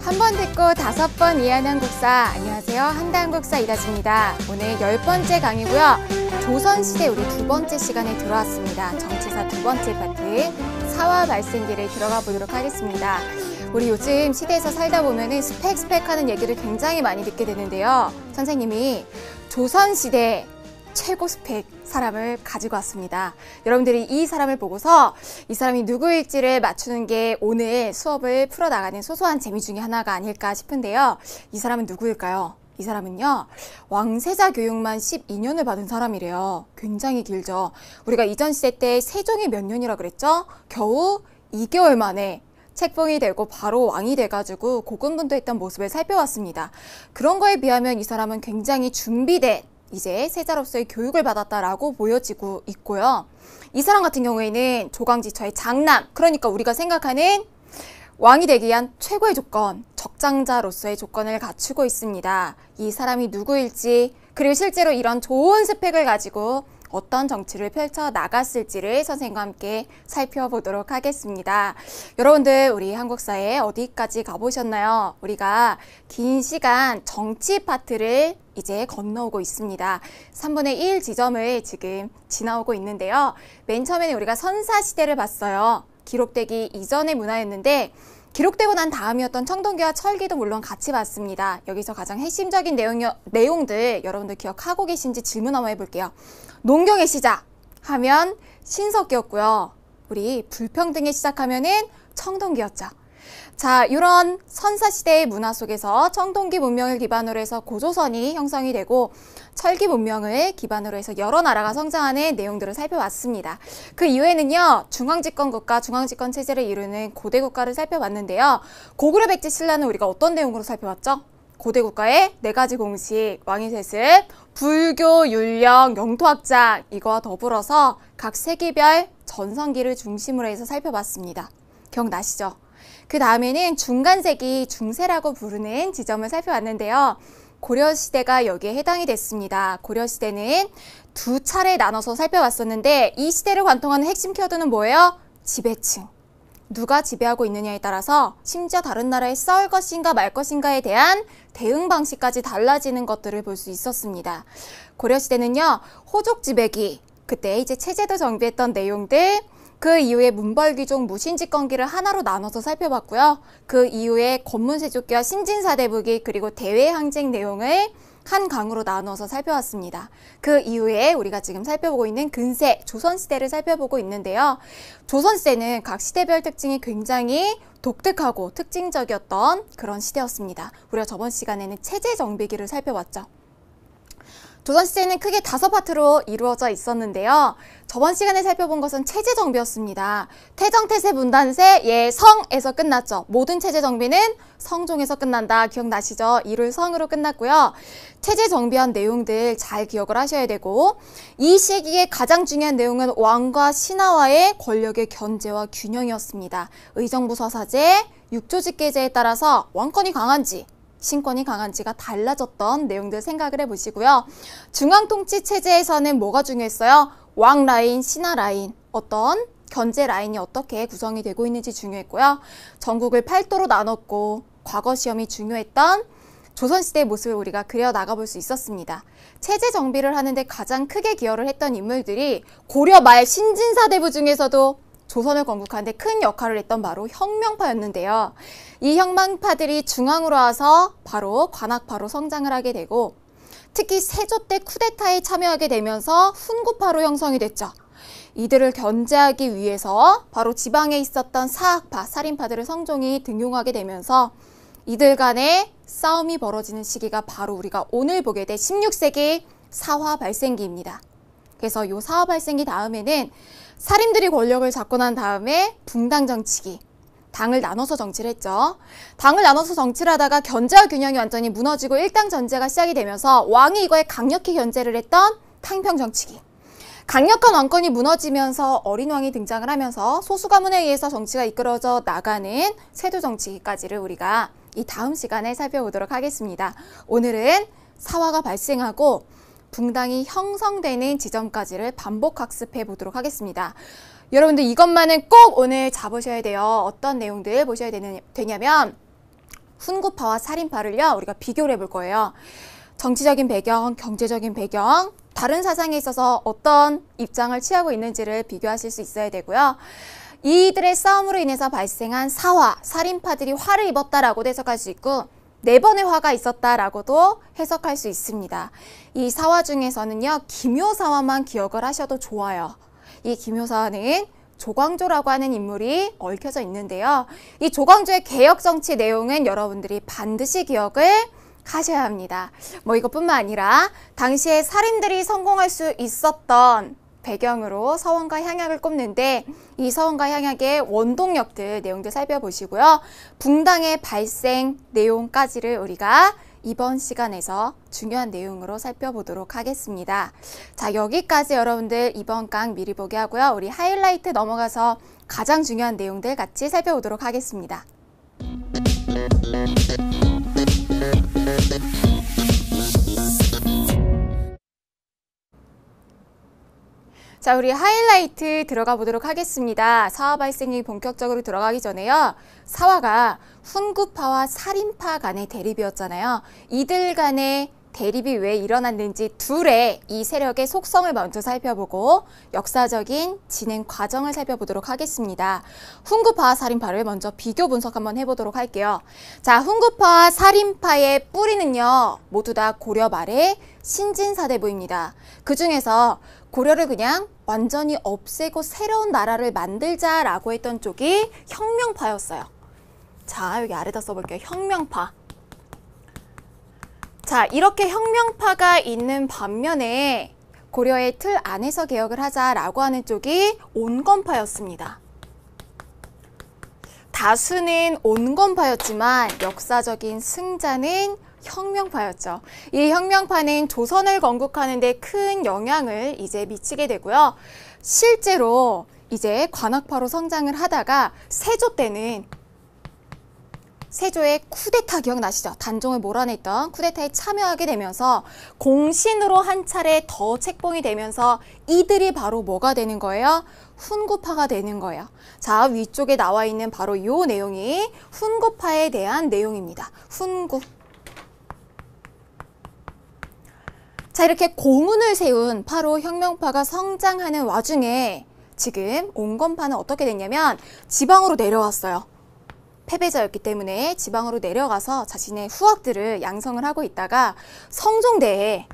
한 번 듣고 5번 이해하는 한국사. 안녕하세요. 한다한국사 이다지입니다. 오늘 10번째 강의고요. 조선시대 우리 2번째 시간에 들어왔습니다. 정치사 2번째 파트 사화 발생기를 들어가 보도록 하겠습니다. 우리 요즘 시대에서 살다 보면은 스펙 하는 얘기를 굉장히 많이 듣게 되는데요. 선생님이 조선시대 최고 스펙 사람을 가지고 왔습니다. 여러분들이 이 사람을 보고서 이 사람이 누구일지를 맞추는 게 오늘 수업을 풀어나가는 소소한 재미 중에 하나가 아닐까 싶은데요. 이 사람은 누구일까요? 이 사람은요, 왕세자 교육만 12년을 받은 사람이래요. 굉장히 길죠. 우리가 이전 시대 때 세종이 몇 년이라 그랬죠? 겨우 2개월 만에 책봉이 되고 바로 왕이 돼가지고 고군분투했던 모습을 살펴봤습니다. 그런 거에 비하면 이 사람은 굉장히 준비된 이제 세자로서의 교육을 받았다라고 보여지고 있고요. 이 사람 같은 경우에는 조광지처의 장남, 그러니까 우리가 생각하는 왕이 되기 위한 최고의 조건, 적장자로서의 조건을 갖추고 있습니다. 이 사람이 누구일지, 그리고 실제로 이런 좋은 스펙을 가지고 어떤 정치를 펼쳐 나갔을지를 선생님과 함께 살펴보도록 하겠습니다. 여러분들 우리 한국사에 어디까지 가보셨나요? 우리가 긴 시간 정치 파트를 이제 건너오고 있습니다. 3분의 1 지점을 지금 지나오고 있는데요. 맨 처음에는 우리가 선사시대를 봤어요. 기록되기 이전의 문화였는데 기록되고 난 다음이었던 청동기와 철기도 물론 같이 봤습니다. 여기서 가장 핵심적인 내용들 여러분들 기억하고 계신지 질문 한번 해볼게요. 농경의 시작 하면 신석기였고요. 우리 불평등의 시작하면은 청동기였죠. 자, 이런 선사시대의 문화 속에서 청동기 문명을 기반으로 해서 고조선이 형성이 되고 철기 문명을 기반으로 해서 여러 나라가 성장하는 내용들을 살펴봤습니다. 그 이후에는요, 중앙집권국가, 중앙집권 체제를 이루는 고대국가를 살펴봤는데요. 고구려 백제 신라는 우리가 어떤 내용으로 살펴봤죠? 고대국가의 4가지 공식, 왕위세습, 불교, 율령, 영토학장, 이거와 더불어서 각 세기별 전성기를 중심으로 해서 살펴봤습니다. 기억나시죠? 그 다음에는 중간세기, 중세라고 부르는 지점을 살펴봤는데요. 고려시대가 여기에 해당이 됐습니다. 고려시대는 2차례 나눠서 살펴봤었는데 이 시대를 관통하는 핵심 키워드는 뭐예요? 지배층. 누가 지배하고 있느냐에 따라서 심지어 다른 나라에 싸울 것인가 말 것인가에 대한 대응 방식까지 달라지는 것들을 볼 수 있었습니다. 고려시대는요, 호족 지배기, 그때 이제 체제도 정비했던 내용들, 그 이후에 문벌귀족 무신집권기를 하나로 나눠서 살펴봤고요. 그 이후에 권문세족기와 신진사대부기 그리고 대외항쟁 내용을 한 강으로 나눠서 살펴봤습니다. 그 이후에 우리가 지금 살펴보고 있는 근세, 조선시대를 살펴보고 있는데요. 조선시대는 각 시대별 특징이 굉장히 독특하고 특징적이었던 그런 시대였습니다. 우리가 저번 시간에는 체제 정비기를 살펴봤죠. 조선시대는 크게 5파트로 이루어져 있었는데요. 저번 시간에 살펴본 것은 체제 정비였습니다. 태정, 태세, 문단세, 예성에서 끝났죠. 모든 체제 정비는 성종에서 끝난다. 기억나시죠? 이를 성으로 끝났고요. 체제 정비한 내용들 잘 기억을 하셔야 되고, 이 시기에 가장 중요한 내용은 왕과 신하와의 권력의 견제와 균형이었습니다. 의정부 서사제, 육조직계제에 따라서 왕권이 강한지 신권이 강한지가 달라졌던 내용들 생각을 해보시고요. 중앙통치체제에서는 뭐가 중요했어요? 왕 라인, 신하 라인, 어떤 견제 라인이 어떻게 구성이 되고 있는지 중요했고요. 전국을 8도로 나눴고 과거 시험이 중요했던 조선시대의 모습을 우리가 그려 나가볼 수 있었습니다. 체제 정비를 하는데 가장 크게 기여를 했던 인물들이 고려 말 신진사대부 중에서도 조선을 건국하는데 큰 역할을 했던 바로 혁명파였는데요. 이 혁명파들이 중앙으로 와서 바로 관악파로 성장을 하게 되고 특히 세조 때 쿠데타에 참여하게 되면서 훈구파로 형성이 됐죠. 이들을 견제하기 위해서 바로 지방에 있었던 사학파, 살인파들을 성종이 등용하게 되면서 이들 간의 싸움이 벌어지는 시기가 바로 우리가 오늘 보게 될 16세기 사화 발생기입니다. 그래서 이 사화 발생기 다음에는 살인들이 권력을 잡고 난 다음에 붕당 정치기, 당을 나눠서 정치를 했죠. 당을 나눠서 정치를 하다가 견제와 균형이 완전히 무너지고 일당 전제가 시작이 되면서 왕이 이거에 강력히 견제를 했던 탕평 정치기. 강력한 왕권이 무너지면서 어린 왕이 등장을 하면서 소수 가문에 의해서 정치가 이끌어져 나가는 세도 정치기까지를 우리가 이 다음 시간에 살펴보도록 하겠습니다. 오늘은 사화가 발생하고 붕당이 형성되는 지점까지를 반복 학습해 보도록 하겠습니다. 여러분들 이것만은 꼭 오늘 잡으셔야 돼요. 어떤 내용들 보셔야 되냐면 훈구파와 살인파를요, 우리가 비교를 해볼 거예요. 정치적인 배경, 경제적인 배경, 다른 사상에 있어서 어떤 입장을 취하고 있는지를 비교하실 수 있어야 되고요. 이들의 싸움으로 인해서 발생한 사화, 살인파들이 화를 입었다라고도 해석할 수 있고 4번의 화가 있었다라고도 해석할 수 있습니다. 이 사화 중에서는요, 김효사화만 기억을 하셔도 좋아요. 이 김효사화는 조광조라고 하는 인물이 얽혀져 있는데요. 이 조광조의 개혁정치 내용은 여러분들이 반드시 기억을 하셔야 합니다. 뭐 이것뿐만 아니라 당시에 살인들이 성공할 수 있었던 배경으로 서원과 향약을 꼽는데 이 서원과 향약의 원동력들 내용들 살펴보시고요. 붕당의 발생 내용까지를 우리가 이번 시간에서 중요한 내용으로 살펴보도록 하겠습니다. 자, 여기까지 여러분들 이번 강 미리 보기 하고요. 우리 하이라이트 넘어가서 가장 중요한 내용들 같이 살펴보도록 하겠습니다. 자, 우리 하이라이트 들어가 보도록 하겠습니다. 사화 발생이 본격적으로 들어가기 전에요. 사화가 훈구파와 살인파 간의 대립이었잖아요. 이들 간의 대립이 왜 일어났는지 둘의 이 세력의 속성을 먼저 살펴보고 역사적인 진행 과정을 살펴보도록 하겠습니다. 훈구파와 살인파를 먼저 비교 분석 한번 해보도록 할게요. 자, 훈구파와 살인파의 뿌리는요, 모두 다 고려 말의 신진사대부입니다. 그 중에서 고려를 그냥 완전히 없애고 새로운 나라를 만들자라고 했던 쪽이 혁명파였어요. 자, 여기 아래다 써볼게요. 혁명파. 자, 이렇게 혁명파가 있는 반면에 고려의 틀 안에서 개혁을 하자라고 하는 쪽이 온건파였습니다. 다수는 온건파였지만 역사적인 승자는 혁명파였죠. 이 혁명파는 조선을 건국하는 데 큰 영향을 이제 미치게 되고요. 실제로 이제 관학파로 성장을 하다가 세조 때는 세조의 쿠데타 기억나시죠? 단종을 몰아냈던 쿠데타에 참여하게 되면서 공신으로 한 차례 더 책봉이 되면서 이들이 바로 뭐가 되는 거예요? 훈구파가 되는 거예요. 자, 위쪽에 나와 있는 바로 이 내용이 훈구파에 대한 내용입니다. 훈구. 자, 이렇게 공운을 세운 바로 혁명파가 성장하는 와중에 지금 온건파는 어떻게 됐냐면 지방으로 내려왔어요. 패배자였기 때문에 지방으로 내려가서 자신의 후학들을 양성을 하고 있다가 성종대에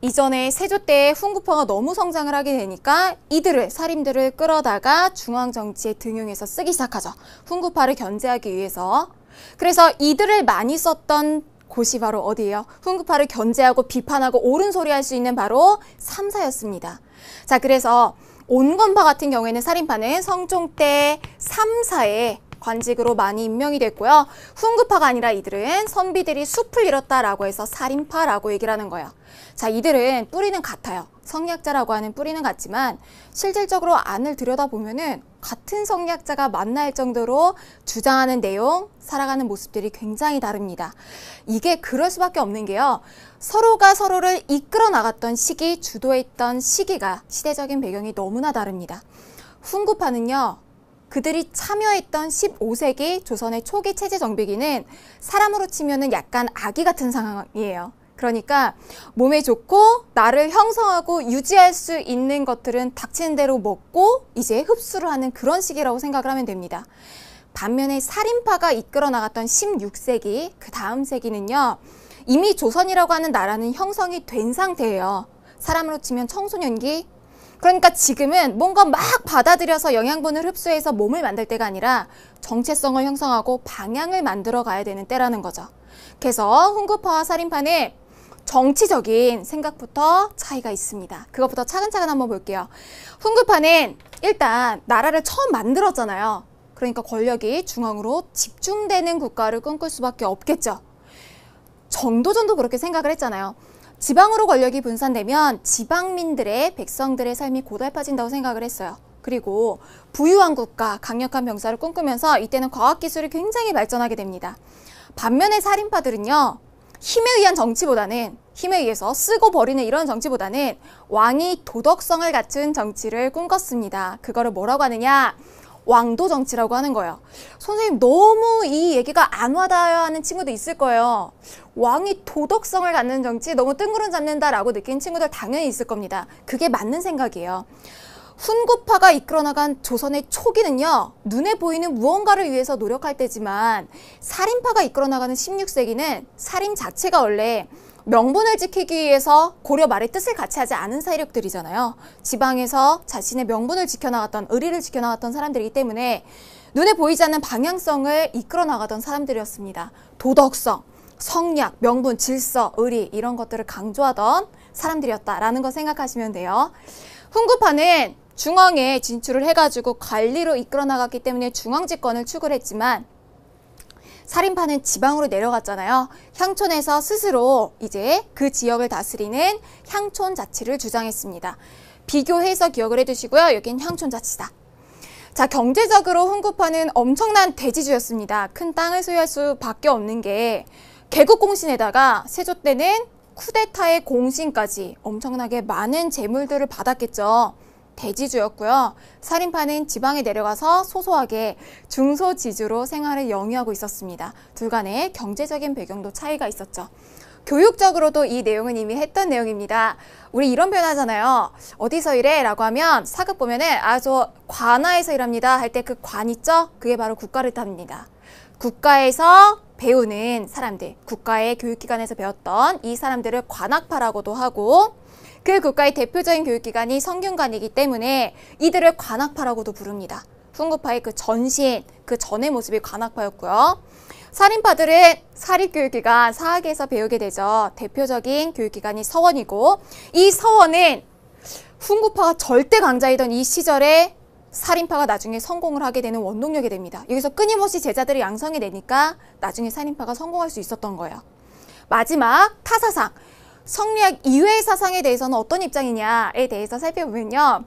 이전에 세조 때 훈구파가 너무 성장을 하게 되니까 이들을 살인들을 끌어다가 중앙정치에 등용해서 쓰기 시작하죠. 훈구파를 견제하기 위해서. 그래서 이들을 많이 썼던 곳이 바로 어디예요? 훈구파를 견제하고 비판하고 옳은 소리 할 수 있는 바로 삼사였습니다. 자, 그래서 온건파 같은 경우에는 살인파는 성종 때 3사의 관직으로 많이 임명이 됐고요. 훈구파가 아니라 이들은 선비들이 숲을 잃었다라고 해서 살인파라고 얘기를 하는 거예요. 자, 이들은 뿌리는 같아요. 성리학자라고 하는 뿌리는 같지만 실질적으로 안을 들여다보면은 같은 성리학자가 만날 정도로 주장하는 내용, 살아가는 모습들이 굉장히 다릅니다. 이게 그럴 수밖에 없는 게요. 서로가 서로를 이끌어 나갔던 시기, 주도했던 시기가 시대적인 배경이 너무나 다릅니다. 훈구파는요. 그들이 참여했던 15세기 조선의 초기 체제 정비기는 사람으로 치면은 약간 아기 같은 상황이에요. 그러니까 몸에 좋고 나를 형성하고 유지할 수 있는 것들은 닥치는 대로 먹고 이제 흡수를 하는 그런 시기라고 생각을 하면 됩니다. 반면에 살인파가 이끌어 나갔던 16세기, 그 다음 세기는요. 이미 조선이라고 하는 나라는 형성이 된 상태예요. 사람으로 치면 청소년기. 그러니까 지금은 뭔가 막 받아들여서 영양분을 흡수해서 몸을 만들 때가 아니라 정체성을 형성하고 방향을 만들어 가야 되는 때라는 거죠. 그래서 훈구파와 살인파는 정치적인 생각부터 차이가 있습니다. 그것부터 차근차근 한번 볼게요. 훈구파는 일단 나라를 처음 만들었잖아요. 그러니까 권력이 중앙으로 집중되는 국가를 꿈꿀 수밖에 없겠죠. 정도전도 그렇게 생각을 했잖아요. 지방으로 권력이 분산되면 지방민들의 백성들의 삶이 고달파진다고 생각을 했어요. 그리고 부유한 국가, 강력한 병사를 꿈꾸면서 이때는 과학기술이 굉장히 발전하게 됩니다. 반면에 살인파들은요. 힘에 의한 정치보다는 힘에 의해서 쓰고 버리는 이런 정치보다는 왕이 도덕성을 갖춘 정치를 꿈꿨습니다. 그거를 뭐라고 하느냐? 왕도 정치라고 하는 거예요. 선생님 너무 이 얘기가 안 와닿아야 하는 친구도 있을 거예요. 왕이 도덕성을 갖는 정치 너무 뜬구름 잡는다라고 느낀 친구들 당연히 있을 겁니다. 그게 맞는 생각이에요. 훈구파가 이끌어나간 조선의 초기는요. 눈에 보이는 무언가를 위해서 노력할 때지만 살인파가 이끌어나가는 16세기는 살인 자체가 원래 명분을 지키기 위해서 고려 말의 뜻을 같이 하지 않은 세력들이잖아요. 지방에서 자신의 명분을 지켜나갔던, 의리를 지켜나갔던 사람들이기 때문에 눈에 보이지 않는 방향성을 이끌어나가던 사람들이었습니다. 도덕성, 성략, 명분, 질서, 의리 이런 것들을 강조하던 사람들이었다라는 거 생각하시면 돼요. 훈구파는 중앙에 진출을 해가지고 관리로 이끌어나갔기 때문에 중앙집권을 추구했지만 살인파는 지방으로 내려갔잖아요. 향촌에서 스스로 이제 그 지역을 다스리는 향촌 자치를 주장했습니다. 비교해서 기억을 해두시고요. 여긴 향촌 자치다. 자, 경제적으로 훈구파는 엄청난 대지주였습니다. 큰 땅을 소유할 수밖에 없는 게 개국공신에다가 세조 때는 쿠데타의 공신까지 엄청나게 많은 재물들을 받았겠죠. 대지주였고요. 살인파는 지방에 내려가서 소소하게 중소지주로 생활을 영위하고 있었습니다. 둘 간의 경제적인 배경도 차이가 있었죠. 교육적으로도 이 내용은 이미 했던 내용입니다. 우리 이런 표현 하잖아요. 어디서 일해? 라고 하면 사극 보면은 저 관아에서 일합니다 할 때 그 관 있죠? 그게 바로 국가를 뜻합니다. 국가에서 배우는 사람들, 국가의 교육기관에서 배웠던 이 사람들을 관학파라고도 하고 그 국가의 대표적인 교육기관이 성균관이기 때문에 이들을 관학파라고도 부릅니다. 훈구파의 그 전신, 그 전의 모습이 관학파였고요. 살인파들은 사립교육기관, 사학에서 배우게 되죠. 대표적인 교육기관이 서원이고 이 서원은 훈구파가 절대 강자이던 이 시절에 살인파가 나중에 성공을 하게 되는 원동력이 됩니다. 여기서 끊임없이 제자들이 양성이 되니까 나중에 살인파가 성공할 수 있었던 거예요. 마지막 타사상. 성리학 이외의 사상에 대해서는 어떤 입장이냐에 대해서 살펴보면요.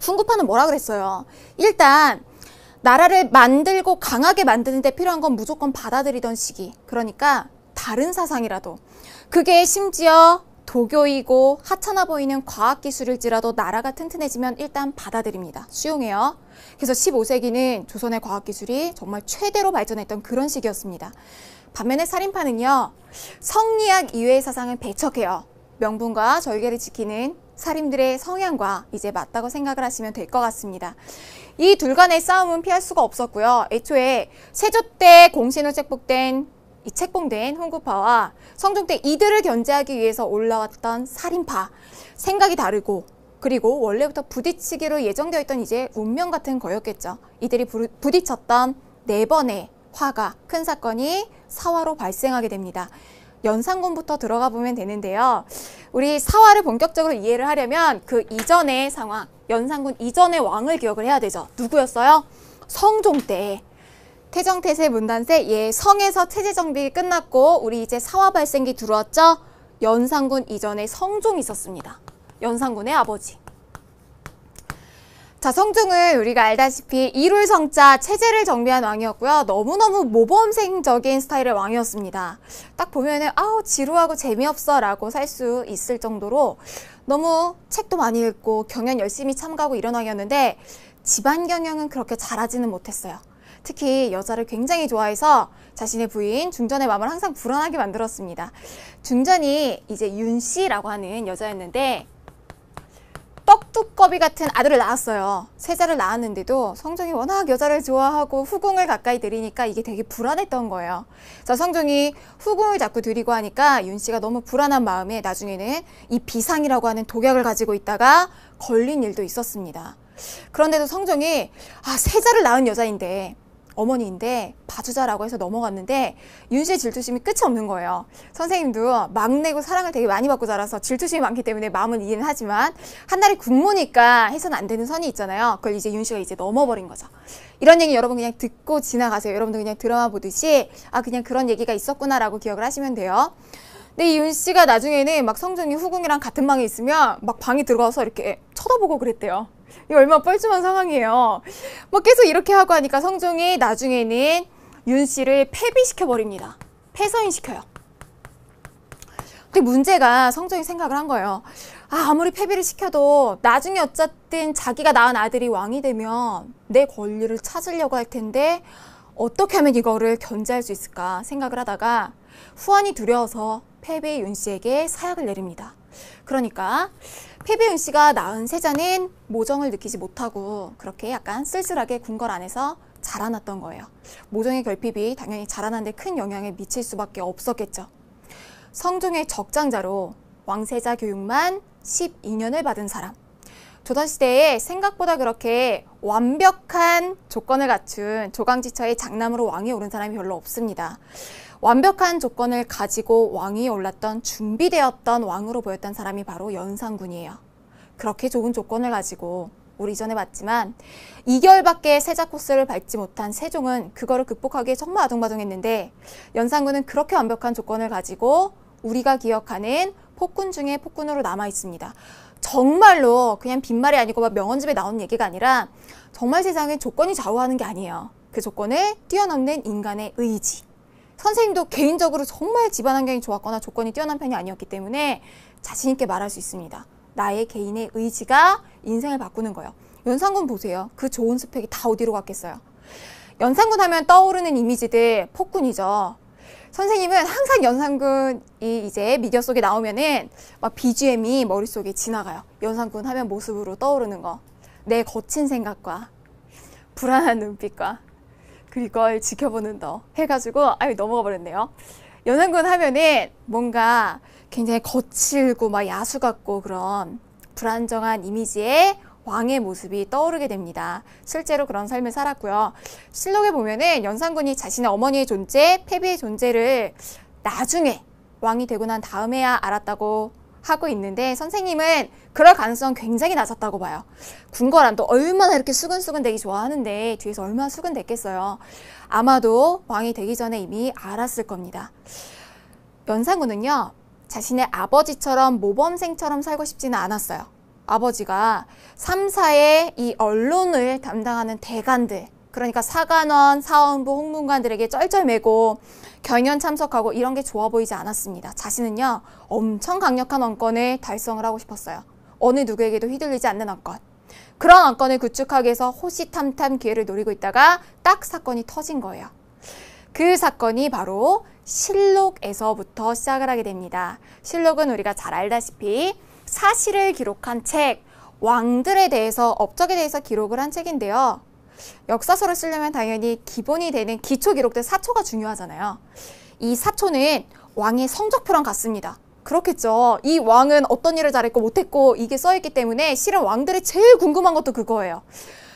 훈구파는 뭐라 그랬어요? 일단 나라를 만들고 강하게 만드는 데 필요한 건 무조건 받아들이던 시기. 그러니까 다른 사상이라도 그게 심지어 도교이고 하찮아 보이는 과학기술일지라도 나라가 튼튼해지면 일단 받아들입니다. 수용해요. 그래서 15세기는 조선의 과학기술이 정말 최대로 발전했던 그런 시기였습니다. 반면에 살인파는요. 성리학 이외의 사상을 배척해요. 명분과 절개를 지키는 살인들의 성향과 이제 맞다고 생각을 하시면 될 것 같습니다. 이 둘 간의 싸움은 피할 수가 없었고요. 애초에 세조 때 공신으로 책봉된 훈구파와 성종 때 이들을 견제하기 위해서 올라왔던 살인파. 생각이 다르고 그리고 원래부터 부딪히기로 예정되어 있던 이제 운명 같은 거였겠죠. 이들이 부딪혔던 4번의 화가, 큰 사건이 사화로 발생하게 됩니다. 연산군부터 들어가 보면 되는데요. 우리 사화를 본격적으로 이해를 하려면 그 이전의 상황, 연산군 이전의 왕을 기억을 해야 되죠. 누구였어요? 성종 때. 태정태세 문단세, 성에서 체제 정비 끝났고 우리 이제 사화 발생기 들어왔죠? 연산군 이전에 성종이 있었습니다. 연산군의 아버지. 자, 성종은 우리가 알다시피 일울성자 체제를 정비한 왕이었고요. 너무너무 모범생적인 스타일의 왕이었습니다. 딱 보면은 지루하고 재미없어 라고 살 수 있을 정도로 너무 책도 많이 읽고 경연 열심히 참가하고 이런 왕이었는데 집안 경영은 그렇게 잘하지는 못했어요. 특히 여자를 굉장히 좋아해서 자신의 부인 중전의 마음을 항상 불안하게 만들었습니다. 중전이 이제 윤씨라고 하는 여자였는데 떡두꺼비 같은 아들을 낳았어요. 세자를 낳았는데도 성종이 워낙 여자를 좋아하고 후궁을 가까이 들이니까 이게 되게 불안했던 거예요. 그래서 성종이 후궁을 자꾸 들이고 하니까 윤씨가 너무 불안한 마음에 나중에는 이 비상이라고 하는 독약을 가지고 있다가 걸린 일도 있었습니다. 그런데도 성종이 세자를 낳은 여자인데 어머니인데 봐주자라고 해서 넘어갔는데 윤씨의 질투심이 끝이 없는 거예요. 선생님도 막내고 사랑을 되게 많이 받고 자라서 질투심이 많기 때문에 마음은 이해는 하지만 한나라의 국모니까 해서는 안 되는 선이 있잖아요. 그걸 이제 윤씨가 이제 넘어버린 거죠. 이런 얘기 여러분 그냥 듣고 지나가세요. 여러분도 그냥 드라마 보듯이 그냥 그런 얘기가 있었구나라고 기억을 하시면 돼요. 근데 이 윤씨가 나중에는 막 성종이 후궁이랑 같은 방에 있으면 막 방에 들어가서 이렇게 쳐다보고 그랬대요. 이거 얼마나 뻘쭘한 상황이에요. 계속 이렇게 하고 하니까 성종이 나중에는 윤씨를 폐비시켜버립니다. 폐서인시켜요. 근데 문제가 성종이 생각을 한 거예요. 아무리 패배를 시켜도 나중에 어쨌든 자기가 낳은 아들이 왕이 되면 내 권리를 찾으려고 할 텐데 어떻게 하면 이거를 견제할 수 있을까 생각을 하다가 후환이 두려워서 패배윤 씨에게 사약을 내립니다. 그러니까 패배윤 씨가 낳은 세자는 모정을 느끼지 못하고 그렇게 약간 쓸쓸하게 궁궐 안에서 자라났던 거예요. 모정의 결핍이 당연히 자라나는 데 큰 영향을 미칠 수밖에 없었겠죠. 성종의 적장자로 왕세자 교육만 12년을 받은 사람. 조선시대에 생각보다 그렇게 완벽한 조건을 갖춘 조강지처의 장남으로 왕위에 오른 사람이 별로 없습니다. 완벽한 조건을 가지고 왕위에 올랐던 준비되었던 왕으로 보였던 사람이 바로 연산군이에요. 그렇게 좋은 조건을 가지고 우리 이전에 봤지만 2개월밖에 세자 코스를 밟지 못한 세종은 그거를 극복하기에 정말 아둥바둥했는데 연산군은 그렇게 완벽한 조건을 가지고 우리가 기억하는 폭군 중에 폭군으로 남아 있습니다. 정말로 그냥 빈말이 아니고 막 명언집에 나오는 얘기가 아니라 정말 세상에 조건이 좌우하는 게 아니에요. 그 조건을 뛰어넘는 인간의 의지. 선생님도 개인적으로 정말 집안 환경이 좋았거나 조건이 뛰어난 편이 아니었기 때문에 자신 있게 말할 수 있습니다. 나의 개인의 의지가 인생을 바꾸는 거예요. 연산군 보세요. 그 좋은 스펙이 다 어디로 갔겠어요. 연산군 하면 떠오르는 이미지들 폭군이죠. 선생님은 항상 연산군이 이제 미디어 속에 나오면은 막 BGM이 머릿속에 지나가요. 연산군 하면 모습으로 떠오르는 거. 내 거친 생각과 불안한 눈빛과 그걸 지켜보는 너 해가지고 아유 넘어가 버렸네요. 연산군 하면은 뭔가 굉장히 거칠고 막 야수 같고 그런 불안정한 이미지의 왕의 모습이 떠오르게 됩니다. 실제로 그런 삶을 살았고요. 실록에 보면은 연산군이 자신의 어머니의 존재, 패비의 존재를 나중에 왕이 되고 난 다음에야 알았다고 하고 있는데 선생님은 그럴 가능성 굉장히 낮았다고 봐요. 궁궐안도 얼마나 이렇게 수근수근 되기 좋아하는데 뒤에서 얼마나 수근댔겠어요. 아마도 왕이 되기 전에 이미 알았을 겁니다. 연산군은요. 자신의 아버지처럼 모범생처럼 살고 싶지는 않았어요. 아버지가 3사의 이 언론을 담당하는 대관들, 그러니까 사관원, 사원부, 홍문관들에게 쩔쩔매고 경연 참석하고 이런 게 좋아 보이지 않았습니다. 자신은요, 엄청 강력한 왕권을 달성을 하고 싶었어요. 어느 누구에게도 휘둘리지 않는 왕권. 그런 왕권을 구축하기 위해서 호시탐탐 기회를 노리고 있다가 딱 사건이 터진 거예요. 그 사건이 바로 실록에서부터 시작을 하게 됩니다. 실록은 우리가 잘 알다시피 사실을 기록한 책, 왕들에 대해서, 업적에 대해서 기록을 한 책인데요. 역사서를 쓰려면 당연히 기본이 되는 기초 기록들 사초가 중요하잖아요. 이 사초는 왕의 성적표랑 같습니다. 그렇겠죠. 이 왕은 어떤 일을 잘했고 못했고 이게 써있기 때문에 실은 왕들이 제일 궁금한 것도 그거예요.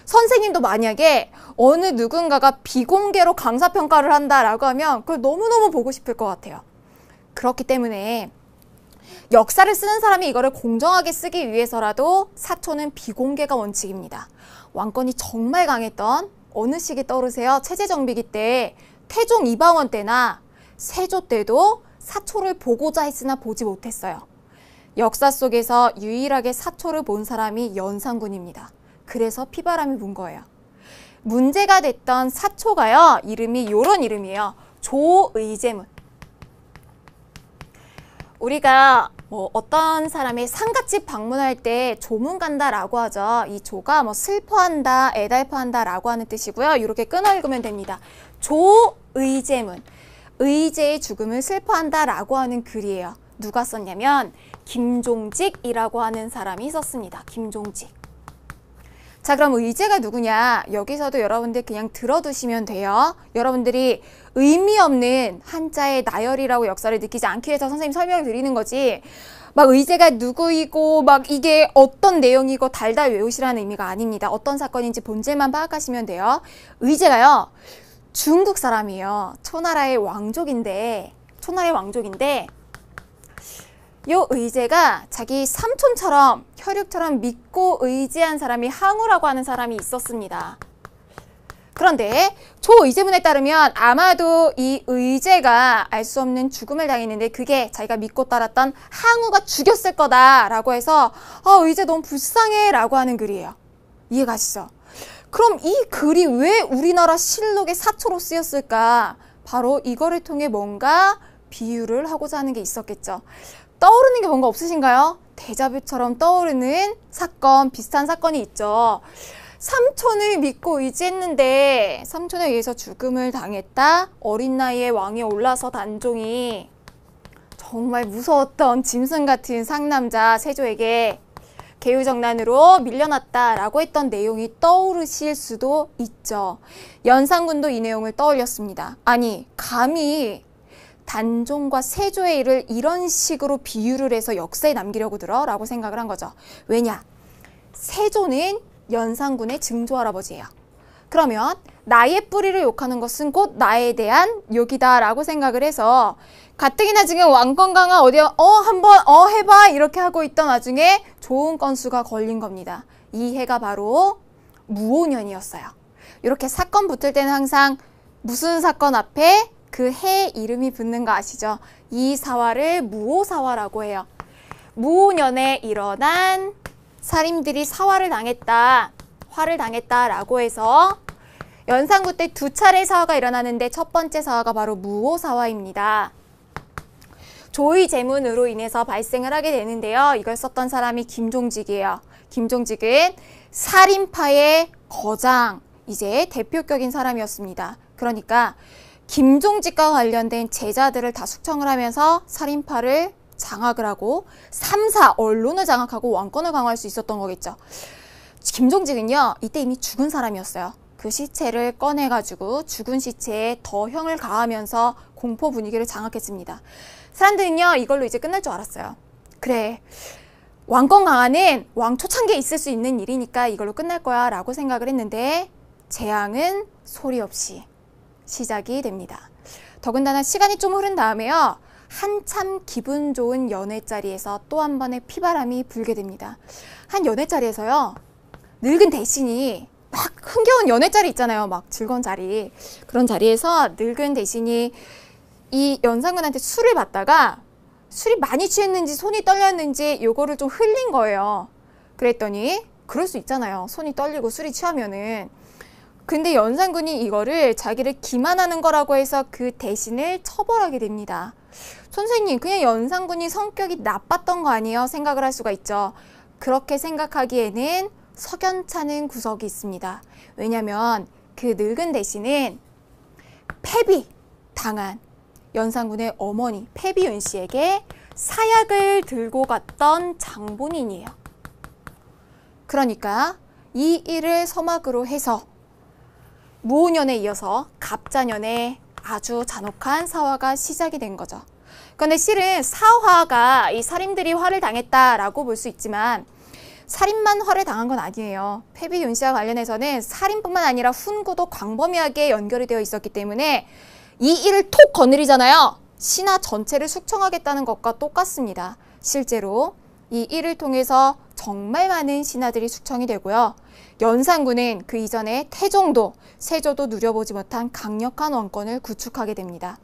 선생님도 만약에 어느 누군가가 비공개로 강사평가를 한다라고 하면 그걸 너무너무 보고 싶을 것 같아요. 그렇기 때문에 역사를 쓰는 사람이 이거를 공정하게 쓰기 위해서라도 사초는 비공개가 원칙입니다. 왕권이 정말 강했던 어느 시기 떠오르세요? 체제정비기 때 태종 이방원 때나 세조 때도 사초를 보고자 했으나 보지 못했어요. 역사 속에서 유일하게 사초를 본 사람이 연산군입니다. 그래서 피바람이 분 거예요. 문제가 됐던 사초가요. 이름이 요런 이름이에요. 조의제문. 우리가 어떤 사람의 상갓집 방문할 때 조문 간다라고 하죠. 이 조가 슬퍼한다, 애달퍼한다 라고 하는 뜻이고요. 이렇게 끊어 읽으면 됩니다. 조의제문. 의제의 죽음을 슬퍼한다 라고 하는 글이에요. 누가 썼냐면 김종직이라고 하는 사람이 썼습니다. 김종직. 자, 그럼 의제가 누구냐? 여기서도 여러분들 그냥 들어두시면 돼요. 여러분들이 의미 없는 한자의 나열이라고 역사를 느끼지 않기 위해서 선생님 설명을 드리는 거지. 막 의제가 누구이고 막 이게 어떤 내용이고 달달 외우시라는 의미가 아닙니다. 어떤 사건인지 본질만 파악하시면 돼요. 의제가요. 중국 사람이에요. 초나라의 왕족인데 요 의제가 자기 삼촌처럼 혈육처럼 믿고 의지한 사람이 항우라고 하는 사람이 있었습니다. 그런데 조의제문에 따르면 아마도 이 의제가 알 수 없는 죽음을 당했는데 그게 자기가 믿고 따랐던 항우가 죽였을 거다라고 해서 의제 너무 불쌍해 라고 하는 글이에요. 이해가시죠? 그럼 이 글이 왜 우리나라 실록의 사초로 쓰였을까? 바로 이거를 통해 뭔가 비유를 하고자 하는 게 있었겠죠. 떠오르는 게 뭔가 없으신가요? 데자뷰처럼 떠오르는 사건, 비슷한 사건이 있죠. 삼촌을 믿고 의지했는데 삼촌에 의해서 죽음을 당했다. 어린 나이에 왕위에 올라서 단종이 정말 무서웠던 짐승 같은 상남자 세조에게 개유정난으로 밀려났다라고 했던 내용이 떠오르실 수도 있죠. 연산군도 이 내용을 떠올렸습니다. 아니, 감히 단종과 세조의 일을 이런 식으로 비유를 해서 역사에 남기려고 들어? 라고 생각을 한 거죠. 왜냐? 세조는 연산군의 증조할아버지예요. 그러면 나의 뿌리를 욕하는 것은 곧 나에 대한 욕이다 라고 생각을 해서 가뜩이나 지금 왕권 강화 어디야 한번 해봐 이렇게 하고 있던 와중에 좋은 건수가 걸린 겁니다. 이 해가 바로 무오년이었어요. 이렇게 사건 붙을 때는 항상 무슨 사건 앞에 그 해 이름이 붙는 거 아시죠? 이 사화를 무오사화라고 해요. 무오년에 일어난 살인들이 사화를 당했다, 화를 당했다라고 해서 연산군 때 두 차례 사화가 일어나는데 첫 번째 사화가 바로 무오사화입니다. 조의 제문으로 인해서 발생을 하게 되는데요. 이걸 썼던 사람이 김종직이에요. 김종직은 살인파의 거장, 이제 대표격인 사람이었습니다. 그러니까 김종직과 관련된 제자들을 다 숙청을 하면서 살인파를 장악을 하고 3사 언론을 장악하고 왕권을 강화할 수 있었던 거겠죠. 김종직은요, 이때 이미 죽은 사람이었어요. 그 시체를 꺼내가지고 죽은 시체에 더 형을 가하면서 공포 분위기를 장악했습니다. 사람들은요, 이걸로 이제 끝날 줄 알았어요. 그래, 왕권 강화는 왕 초창기에 있을 수 있는 일이니까 이걸로 끝날 거야 라고 생각을 했는데 재앙은 소리 없이 시작이 됩니다. 더군다나 시간이 좀 흐른 다음에요, 한참 기분 좋은 연회 자리에서 또 한 번의 피바람이 불게 됩니다. 한 연회 자리에서요, 늙은 대신이 막 흥겨운 연회 자리 있잖아요. 막 즐거운 자리. 그런 자리에서 늙은 대신이 이 연산군한테 술을 받다가 술이 많이 취했는지 손이 떨렸는지 요거를 좀 흘린 거예요. 그랬더니 그럴 수 있잖아요. 손이 떨리고 술이 취하면은. 근데 연산군이 이거를 자기를 기만하는 거라고 해서 그 대신을 처벌하게 됩니다. 선생님, 그냥 연산군이 성격이 나빴던 거 아니에요? 생각을 할 수가 있죠. 그렇게 생각하기에는 석연찮은 구석이 있습니다. 왜냐면 그 늙은 대신은 패비 당한 연산군의 어머니 패비은 씨에게 사약을 들고 갔던 장본인이에요. 그러니까 이 일을 서막으로 해서 무오년에 이어서 갑자년에 아주 잔혹한 사화가 시작이 된 거죠. 그런데 실은 사화가 이 살인들이 화를 당했다라고 볼 수 있지만 살인만 화를 당한 건 아니에요. 패비윤 씨와 관련해서는 살인뿐만 아니라 훈구도 광범위하게 연결이 되어 있었기 때문에 이 일을 톡 거느리잖아요. 신하 전체를 숙청하겠다는 것과 똑같습니다. 실제로 이 일을 통해서 정말 많은 신하들이 숙청이 되고요. 연산군은 그 이전에 태종도, 세조도 누려보지 못한 강력한 왕권을 구축하게 됩니다.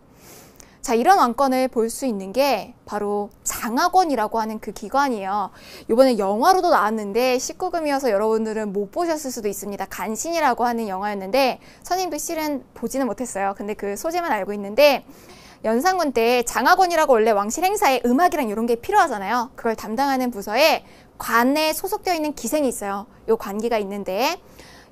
자, 이런 왕권을 볼 수 있는 게 바로 장학원이라고 하는 그 기관이에요. 이번에 영화로도 나왔는데 19금이어서 여러분들은 못 보셨을 수도 있습니다. 간신이라고 하는 영화였는데 선생님도 실은 보지는 못했어요. 근데 그 소재만 알고 있는데 연산군 때 장학원이라고 원래 왕실 행사에 음악이랑 이런 게 필요하잖아요. 그걸 담당하는 부서에 관에 소속되어 있는 기생이 있어요. 요 관기가 있는데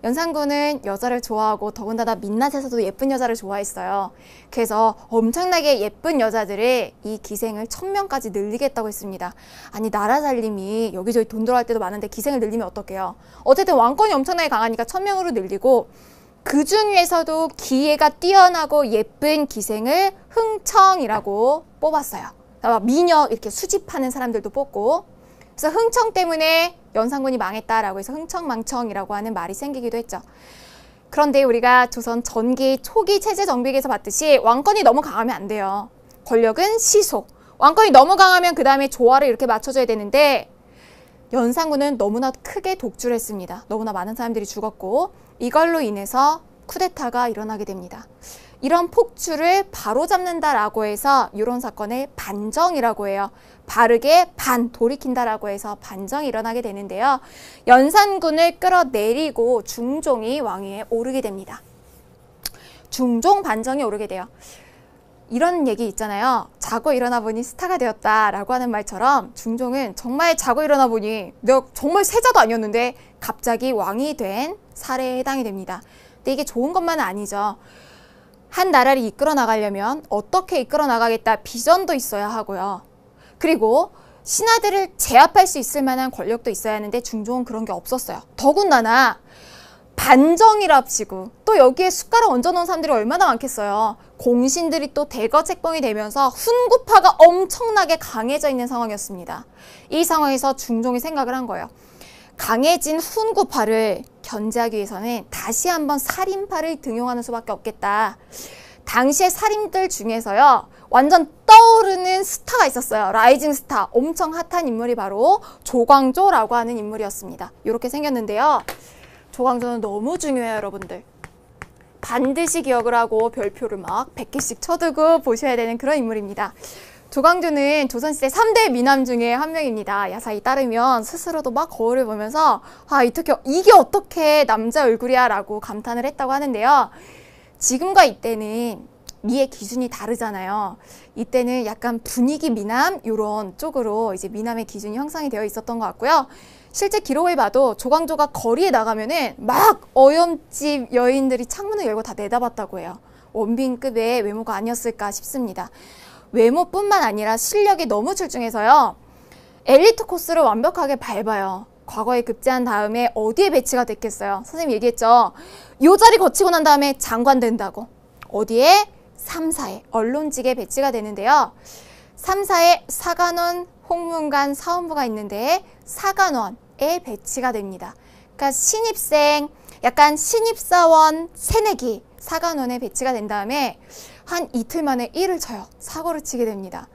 연산군은 여자를 좋아하고 더군다나 민낯에서도 예쁜 여자를 좋아했어요. 그래서 엄청나게 예쁜 여자들을 이 기생을 1000명까지 늘리겠다고 했습니다. 아니, 나라 살림이 여기저기 돈 들어갈 때도 많은데 기생을 늘리면 어떡해요. 어쨌든 왕권이 엄청나게 강하니까 1000명으로 늘리고 그 중에서도 기회가 뛰어나고 예쁜 기생을 흥청이라고 뽑았어요. 미녀 이렇게 수집하는 사람들도 뽑고, 그래서 흥청 때문에 연산군이 망했다라고 해서 흥청망청이라고 하는 말이 생기기도 했죠. 그런데 우리가 조선 전기 초기 체제 정비기에서 봤듯이 왕권이 너무 강하면 안 돼요. 권력은 시속. 왕권이 너무 강하면 그 다음에 조화를 이렇게 맞춰줘야 되는데 연산군은 너무나 크게 독주를 했습니다. 너무나 많은 사람들이 죽었고 이걸로 인해서 쿠데타가 일어나게 됩니다. 이런 폭주를 바로잡는다라고 해서 이런 사건을 반정이라고 해요. 바르게 돌이킨다라고 해서 반정이 일어나게 되는데요. 연산군을 끌어내리고 중종이 왕위에 오르게 됩니다. 중종 반정이 오르게 돼요. 이런 얘기 있잖아요. 자고 일어나 보니 스타가 되었다라고 하는 말처럼 중종은 정말 자고 일어나 보니 내가 정말 세자도 아니었는데 갑자기 왕이 된 사례에 해당이 됩니다. 근데 이게 좋은 것만은 아니죠. 한 나라를 이끌어 나가려면 어떻게 이끌어 나가겠다 비전도 있어야 하고요. 그리고 신하들을 제압할 수 있을 만한 권력도 있어야 하는데 중종은 그런 게 없었어요. 더군다나 반정이랍시고 또 여기에 숟가락 얹어놓은 사람들이 얼마나 많겠어요. 공신들이 또 대거 책봉이 되면서 훈구파가 엄청나게 강해져 있는 상황이었습니다. 이 상황에서 중종이 생각을 한 거예요. 강해진 훈구파를 견제하기 위해서는 다시 한번 살인파를 등용하는 수밖에 없겠다. 당시의 살인들 중에서요. 완전 떠오르는 스타가 있었어요. 라이징 스타. 엄청 핫한 인물이 바로 조광조라고 하는 인물이었습니다. 이렇게 생겼는데요. 조광조는 너무 중요해요, 여러분들. 반드시 기억을 하고 별표를 막 100개씩 쳐두고 보셔야 되는 그런 인물입니다. 조광조는 조선시대 3대 미남 중에 한 명입니다. 야사에 따르면 스스로도 막 거울을 보면서 이게 어떻게 남자 얼굴이야 라고 감탄을 했다고 하는데요. 지금과 이때는 미의 기준이 다르잖아요. 이때는 약간 분위기 미남 이런 쪽으로 이제 미남의 기준이 형성이 되어 있었던 것 같고요. 실제 기록을 봐도 조광조가 거리에 나가면은 막 어염집 여인들이 창문을 열고 다 내다봤다고 해요. 원빈급의 외모가 아니었을까 싶습니다. 외모뿐만 아니라 실력이 너무 출중해서요. 엘리트 코스를 완벽하게 밟아요. 과거에 급제한 다음에 어디에 배치가 됐겠어요? 선생님 얘기했죠. 요 자리 거치고 난 다음에 장관 된다고. 어디에? 3사에 언론직에 배치가 되는데요. 3사에 사관원, 홍문관, 사원부가 있는데 사관원에 배치가 됩니다. 그러니까 신입생, 약간 신입사원 새내기 사관원에 배치가 된 다음에 한 이틀 만에 일을 쳐요. 사고를 치게 됩니다.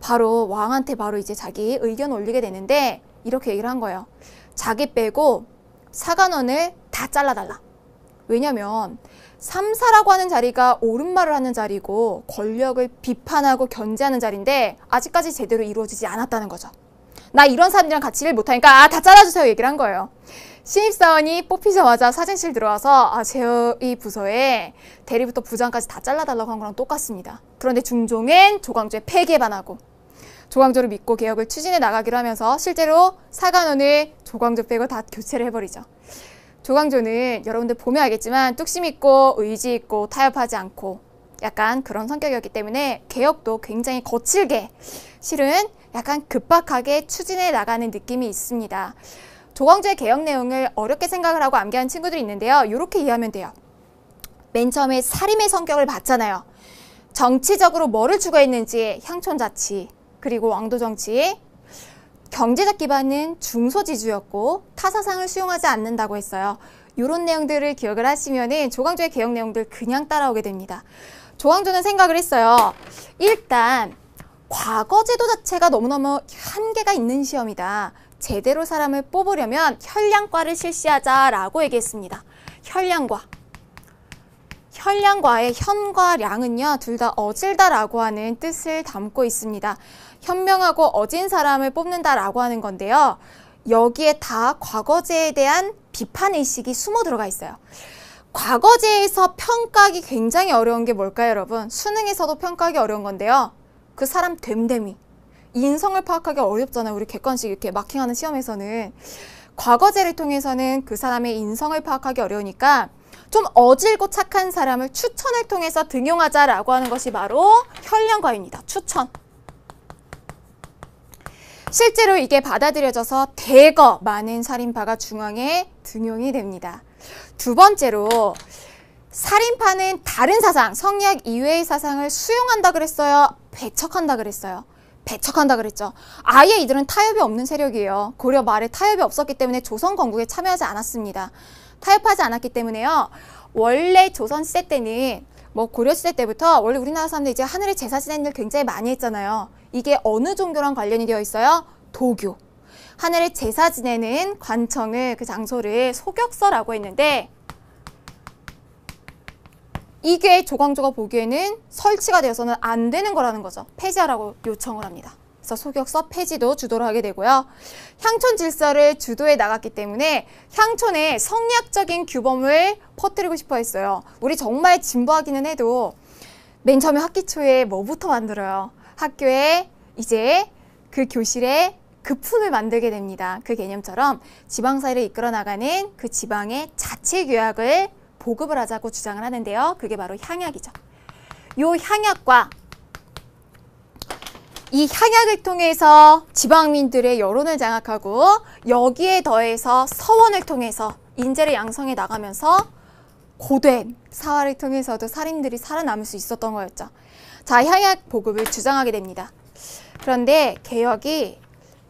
바로 왕한테 바로 이제 자기 의견 올리게 되는데 이렇게 얘기를 한 거예요. 자기 빼고 사관원을 다 잘라달라. 왜냐면 3사라고 하는 자리가 옳은 말을 하는 자리고 권력을 비판하고 견제하는 자리인데 아직까지 제대로 이루어지지 않았다는 거죠. 나 이런 사람들이랑 같이 일 못하니까 다 잘라주세요 얘기를 한 거예요. 신입사원이 뽑히자마자 사진실 들어와서 제 부서에 대리부터 부장까지 다 잘라달라고 한 거랑 똑같습니다. 그런데 중종은 조광조의 폐기에 반하고 조광조를 믿고 개혁을 추진해 나가기로 하면서 실제로 사관원을 조광조 빼고 다 교체를 해버리죠. 조광조는 여러분들 보면 알겠지만 뚝심 있고 의지 있고 타협하지 않고 약간 그런 성격이었기 때문에 개혁도 굉장히 거칠게 실은 약간 급박하게 추진해 나가는 느낌이 있습니다. 조광조의 개혁 내용을 어렵게 생각을 하고 암기한 친구들이 있는데요. 이렇게 이해하면 돼요. 맨 처음에 사림의 성격을 봤잖아요. 정치적으로 뭐를 추구했는지 향촌자치 그리고 왕도정치 경제적 기반은 중소지주였고 타사상을 수용하지 않는다고 했어요. 이런 내용들을 기억을 하시면은 조광조의 개혁 내용들 그냥 따라오게 됩니다. 조광조는 생각을 했어요. 일단 과거 제도 자체가 너무너무 한계가 있는 시험이다. 제대로 사람을 뽑으려면 현량과를 실시하자라고 얘기했습니다. 현량과. 현량과의 현과 량은요, 둘 다 어질다라고 하는 뜻을 담고 있습니다. 현명하고 어진 사람을 뽑는다라고 하는 건데요. 여기에 다 과거제에 대한 비판의식이 숨어 들어가 있어요. 과거제에서 평가하기 굉장히 어려운 게 뭘까요, 여러분? 수능에서도 평가하기 어려운 건데요. 그 사람 됨됨이. 인성을 파악하기 어렵잖아요. 우리 객관식 이렇게 마킹하는 시험에서는. 과거제를 통해서는 그 사람의 인성을 파악하기 어려우니까 좀 어질고 착한 사람을 추천을 통해서 등용하자라고 하는 것이 바로 현량과입니다. 추천. 실제로 이게 받아들여져서 대거 많은 살인파가 중앙에 등용이 됩니다. 두 번째로 살인파는 다른 사상, 성리학 이외의 사상을 수용한다 그랬어요? 배척한다 그랬어요? 배척한다 그랬죠. 아예 이들은 타협이 없는 세력이에요. 고려 말에 타협이 없었기 때문에 조선 건국에 참여하지 않았습니다. 타협하지 않았기 때문에요. 원래 조선시대 때는 고려시대 때부터 원래 우리나라 사람들 이제 하늘에 제사 지내는 일 굉장히 많이 했잖아요. 이게 어느 종교랑 관련이 되어 있어요? 도교. 하늘에 제사 지내는 관청을 그 장소를 소격서라고 했는데 이게 조광조가 보기에는 설치가 되어서는 안 되는 거라는 거죠. 폐지하라고 요청을 합니다. 그래서 소격서 폐지도 주도를 하게 되고요. 향촌 질서를 주도해 나갔기 때문에 향촌에 성리학적인 규범을 퍼뜨리고 싶어 했어요. 우리 정말 진보하기는 해도 맨 처음에 학기 초에 뭐부터 만들어요? 학교에 이제 그 교실에 급훈을 만들게 됩니다. 그 개념처럼 지방사회를 이끌어 나가는 그 지방의 자치교약을 보급을 하자고 주장을 하는데요. 그게 바로 향약이죠. 요 향약과 이 향약을 통해서 지방민들의 여론을 장악하고 여기에 더해서 서원을 통해서 인재를 양성해 나가면서 고된 사활을 통해서도 살인들이 살아남을 수 있었던 거였죠. 자, 향약 보급을 주장하게 됩니다. 그런데 개혁이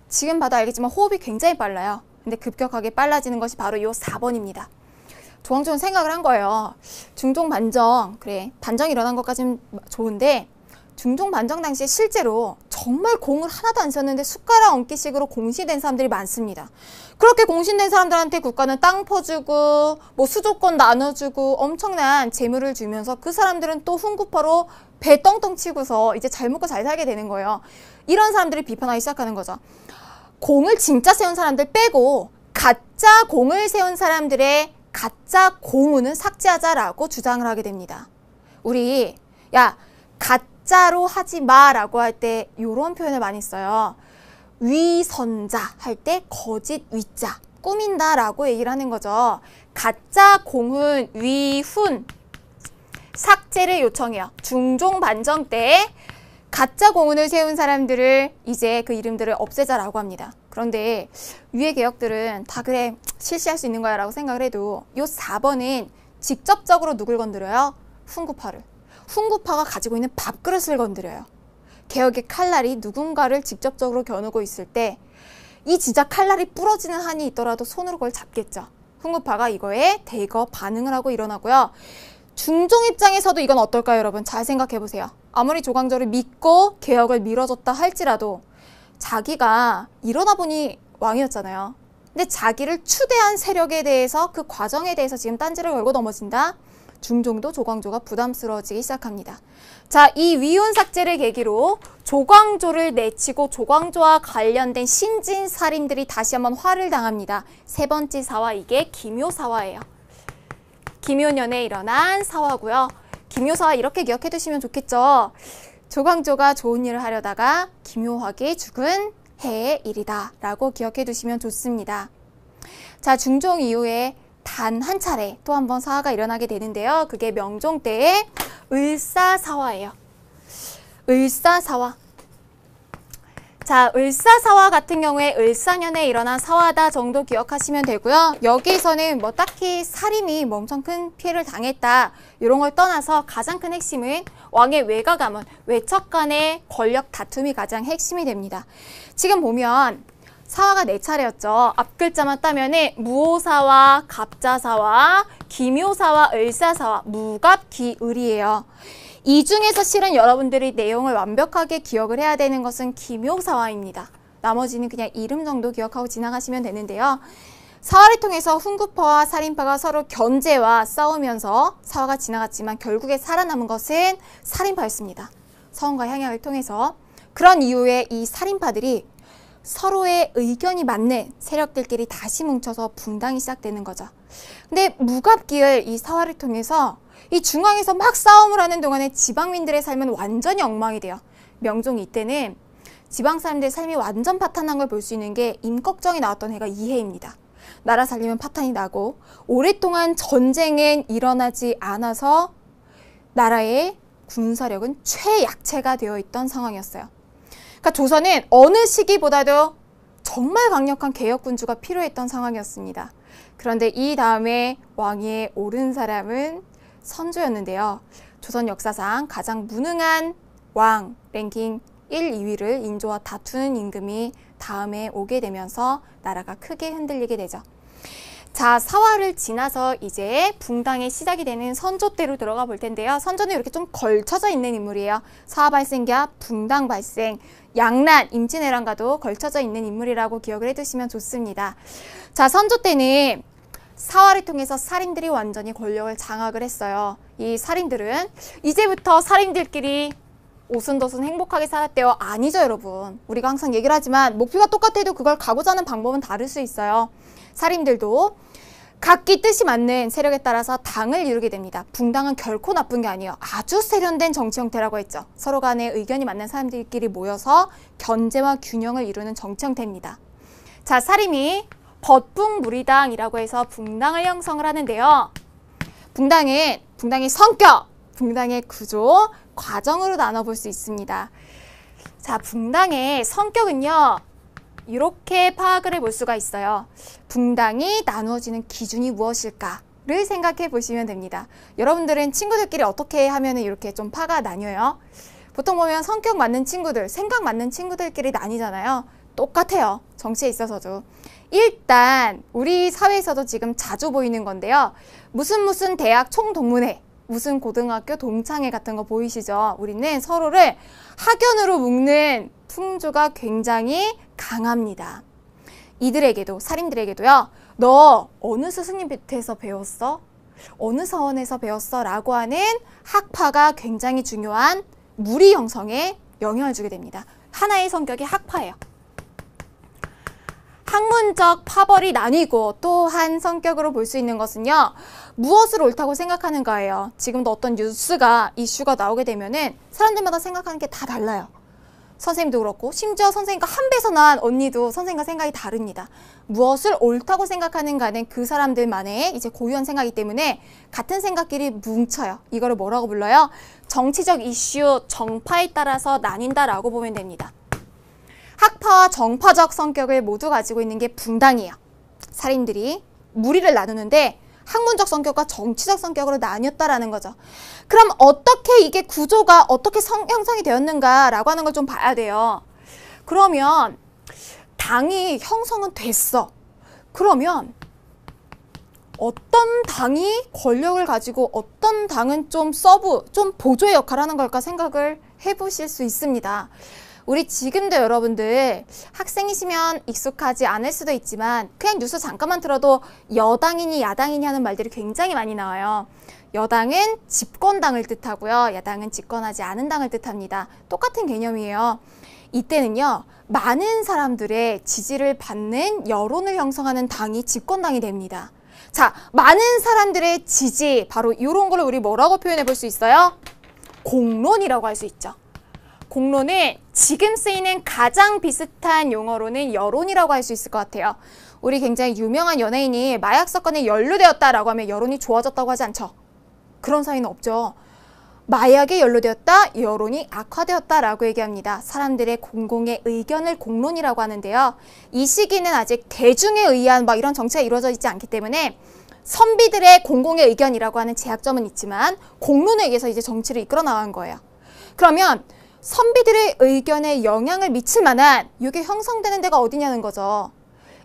지금 봐도 알겠지만 호흡이 굉장히 빨라요. 근데 급격하게 빨라지는 것이 바로 이 4번입니다. 조광조는 생각을 한 거예요. 중종 반정, 그래, 반정이 일어난 것까지는 좋은데 중종 반정 당시에 실제로 정말 공을 하나도 안 썼는데 숟가락 얹기식으로 공신된 사람들이 많습니다. 그렇게 공신된 사람들한테 국가는 땅 퍼주고 뭐 수조권 나눠주고 엄청난 재물을 주면서 그 사람들은 또 훈구파로 배 떵떵 치고서 이제 잘 먹고 잘 살게 되는 거예요. 이런 사람들이 비판하기 시작하는 거죠. 공을 진짜 세운 사람들 빼고 가짜 공을 세운 사람들의 가짜 공우는 삭제하자라고 주장을 하게 됩니다. 우리 야 가짜로 하지 마라고 할 때 이런 표현을 많이 써요. 위선자 할 때 거짓 위자 꾸민다라고 얘기를 하는 거죠. 가짜 공훈 위훈 삭제를 요청해요. 중종 반정 때 가짜 공훈을 세운 사람들을 이제 그 이름들을 없애자라고 합니다. 그런데 위의 개혁들은 다 그래 실시할 수 있는 거야 라고 생각을 해도 요 4번은 직접적으로 누굴 건드려요? 훈구파를. 훈구파가 가지고 있는 밥그릇을 건드려요. 개혁의 칼날이 누군가를 직접적으로 겨누고 있을 때 이 진짜 칼날이 부러지는 한이 있더라도 손으로 그걸 잡겠죠. 훈구파가 이거에 대거 반응을 하고 일어나고요. 중종 입장에서도 이건 어떨까요, 여러분? 잘 생각해 보세요. 아무리 조광조를 믿고 개혁을 밀어줬다 할지라도 자기가 일어나 보니 왕이었잖아요. 근데 자기를 추대한 세력에 대해서 그 과정에 대해서 지금 딴지를 걸고 넘어진다? 중종도 조광조가 부담스러워지기 시작합니다. 자, 이 위훈 삭제를 계기로 조광조를 내치고 조광조와 관련된 신진살인들이 다시 한번 화를 당합니다. 세 번째 사화, 이게 김효사화예요. 김효년에 일어난 사화고요. 김효사화 이렇게 기억해 두시면 좋겠죠. 조광조가 좋은 일을 하려다가 김효학이 죽은 해의 일이다 라고 기억해 두시면 좋습니다. 자, 중종 이후에 단 한 차례 또 한 번 사화가 일어나게 되는데요. 그게 명종 때의 을사사화예요. 을사사화. 자, 을사사화 같은 경우에 을사년에 일어난 사화다 정도 기억하시면 되고요. 여기에서는 뭐 딱히 살인이 뭐 엄청 큰 피해를 당했다 이런 걸 떠나서 가장 큰 핵심은 왕의 외가 가문, 외척 간의 권력 다툼이 가장 핵심이 됩니다. 지금 보면 사화가 4차례였죠. 앞글자만 따면은 무오사화, 갑자사화, 김효사화, 을사사화, 무갑기을이에요. 이 중에서 실은 여러분들이 내용을 완벽하게 기억을 해야 되는 것은 김효사화입니다. 나머지는 그냥 이름 정도 기억하고 지나가시면 되는데요. 사화를 통해서 훈구파와 살인파가 서로 견제와 싸우면서 사화가 지나갔지만 결국에 살아남은 것은 살인파였습니다. 서원과 향약을 통해서. 그런 이후에 이 살인파들이 서로의 의견이 맞는 세력들끼리 다시 뭉쳐서 분당이 시작되는 거죠. 근데 무갑기을 이 사화를 통해서 이 중앙에서 막 싸움을 하는 동안에 지방민들의 삶은 완전히 엉망이 돼요. 명종 이때는 지방 사람들의 삶이 완전 파탄난 걸 볼 수 있는 게 임꺽정이 나왔던 해가 이 해입니다. 나라 살리면 파탄이 나고 오랫동안 전쟁은 일어나지 않아서 나라의 군사력은 최약체가 되어 있던 상황이었어요. 그러니까 조선은 어느 시기보다도 정말 강력한 개혁군주가 필요했던 상황이었습니다. 그런데 이 다음에 왕위에 오른 사람은 선조였는데요. 조선 역사상 가장 무능한 왕 랭킹 1, 2위를 인조와 다투는 임금이 다음에 오게 되면서 나라가 크게 흔들리게 되죠. 자, 사화를 지나서 이제 붕당의 시작이 되는 선조 때로 들어가 볼 텐데요. 선조는 이렇게 좀 걸쳐져 있는 인물이에요. 사화 발생과 붕당 발생, 양난, 임진왜란과도 걸쳐져 있는 인물이라고 기억을 해두시면 좋습니다. 자, 선조 때는 사화를 통해서 살인들이 완전히 권력을 장악을 했어요. 이 살인들은 이제부터 살인들끼리 오순도순 행복하게 살았대요. 아니죠, 여러분. 우리가 항상 얘기를 하지만 목표가 똑같아도 그걸 가고자 하는 방법은 다를 수 있어요. 살인들도 각기 뜻이 맞는 세력에 따라서 당을 이루게 됩니다. 붕당은 결코 나쁜 게 아니에요. 아주 세련된 정치 형태라고 했죠. 서로 간에 의견이 맞는 사람들끼리 모여서 견제와 균형을 이루는 정치 형태입니다. 자, 사림이 벗붕무리당이라고 해서 붕당을 형성을 하는데요. 붕당의 성격, 붕당의 구조, 과정으로 나눠볼 수 있습니다. 자, 붕당의 성격은요. 이렇게 파악을 해볼 수가 있어요. 붕당이 나누어지는 기준이 무엇일까를 생각해 보시면 됩니다. 여러분들은 친구들끼리 어떻게 하면 이렇게 좀 파가 나뉘어요? 보통 보면 성격 맞는 친구들, 생각 맞는 친구들끼리 나뉘잖아요. 똑같아요. 정치에 있어서도. 일단 우리 사회에서도 지금 자주 보이는 건데요. 무슨 대학 총동문회, 무슨 고등학교 동창회 같은 거 보이시죠? 우리는 서로를 학연으로 묶는 풍조가 굉장히 강합니다. 이들에게도, 사림들에게도요. 너 어느 스승님 밑에서 배웠어? 어느 서원에서 배웠어? 라고 하는 학파가 굉장히 중요한 무리 형성에 영향을 주게 됩니다. 하나의 성격이 학파예요. 학문적 파벌이 나뉘고 또 한 성격으로 볼 수 있는 것은요. 무엇을 옳다고 생각하는가예요. 지금도 어떤 뉴스가, 이슈가 나오게 되면은 사람들마다 생각하는 게 다 달라요. 선생님도 그렇고 심지어 선생님과 한 배서 난 언니도 선생님과 생각이 다릅니다. 무엇을 옳다고 생각하는가는 그 사람들만의 이제 고유한 생각이기 때문에 같은 생각끼리 뭉쳐요. 이거를 뭐라고 불러요? 정치적 이슈, 정파에 따라서 나뉜다라고 보면 됩니다. 학파와 정파적 성격을 모두 가지고 있는 게 붕당이에요. 살인들이 무리를 나누는데 학문적 성격과 정치적 성격으로 나뉘었다라는 거죠. 그럼 어떻게 이게 구조가 어떻게 형성이 되었는가라고 하는 걸 좀 봐야 돼요. 그러면 당이 형성은 됐어. 그러면 어떤 당이 권력을 가지고 어떤 당은 좀 좀 보조의 역할을 하는 걸까 생각을 해보실 수 있습니다. 우리 지금도 여러분들 학생이시면 익숙하지 않을 수도 있지만 그냥 뉴스 잠깐만 들어도 여당이니 야당이니 하는 말들이 굉장히 많이 나와요. 여당은 집권당을 뜻하고요. 야당은 집권하지 않은 당을 뜻합니다. 똑같은 개념이에요. 이때는요. 많은 사람들의 지지를 받는 여론을 형성하는 당이 집권당이 됩니다. 자, 많은 사람들의 지지, 바로 이런 걸 우리 뭐라고 표현해 볼 수 있어요? 공론이라고 할 수 있죠. 공론은 지금 쓰이는 가장 비슷한 용어로는 여론이라고 할 수 있을 것 같아요. 우리 굉장히 유명한 연예인이 마약 사건에 연루되었다라고 하면 여론이 좋아졌다고 하지 않죠? 그런 사이는 없죠. 마약에 연루되었다, 여론이 악화되었다라고 얘기합니다. 사람들의 공공의 의견을 공론이라고 하는데요. 이 시기는 아직 대중에 의한 이런 정치가 이루어져 있지 않기 때문에 선비들의 공공의 의견이라고 하는 제약점은 있지만 공론에 의해서 이제 정치를 이끌어 나간 거예요. 그러면 선비들의 의견에 영향을 미칠 만한 이게 형성되는 데가 어디냐는 거죠.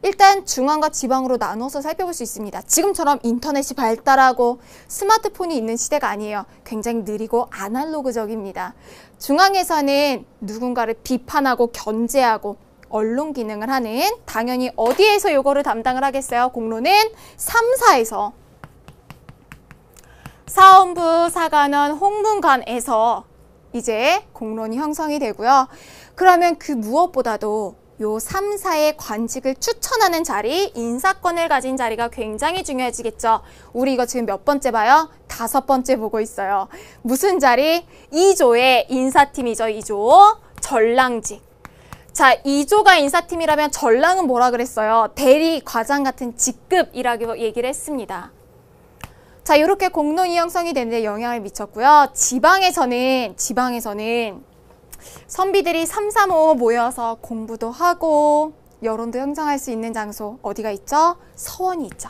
일단 중앙과 지방으로 나눠서 살펴볼 수 있습니다. 지금처럼 인터넷이 발달하고 스마트폰이 있는 시대가 아니에요. 굉장히 느리고 아날로그적입니다. 중앙에서는 누군가를 비판하고 견제하고 언론 기능을 하는, 당연히 어디에서 요거를 담당을 하겠어요? 공론은 3사에서 사원부, 사관원, 홍문관에서 이제 공론이 형성이 되고요. 그러면 그 무엇보다도 요 3사의 관직을 추천하는 자리, 인사권을 가진 자리가 굉장히 중요해지겠죠. 우리 이거 지금 몇 번째 봐요? 5번째 보고 있어요. 무슨 자리? 2조의 인사팀이죠. 2조. 전랑직. 자, 2조가 인사팀이라면 전랑은 뭐라 그랬어요? 대리, 과장 같은 직급이라고 얘기를 했습니다. 자, 이렇게 공론이 형성이 되는데 영향을 미쳤고요. 지방에서는 선비들이 3, 3, 5 모여서 공부도 하고 여론도 형성할 수 있는 장소 어디가 있죠? 서원이 있죠.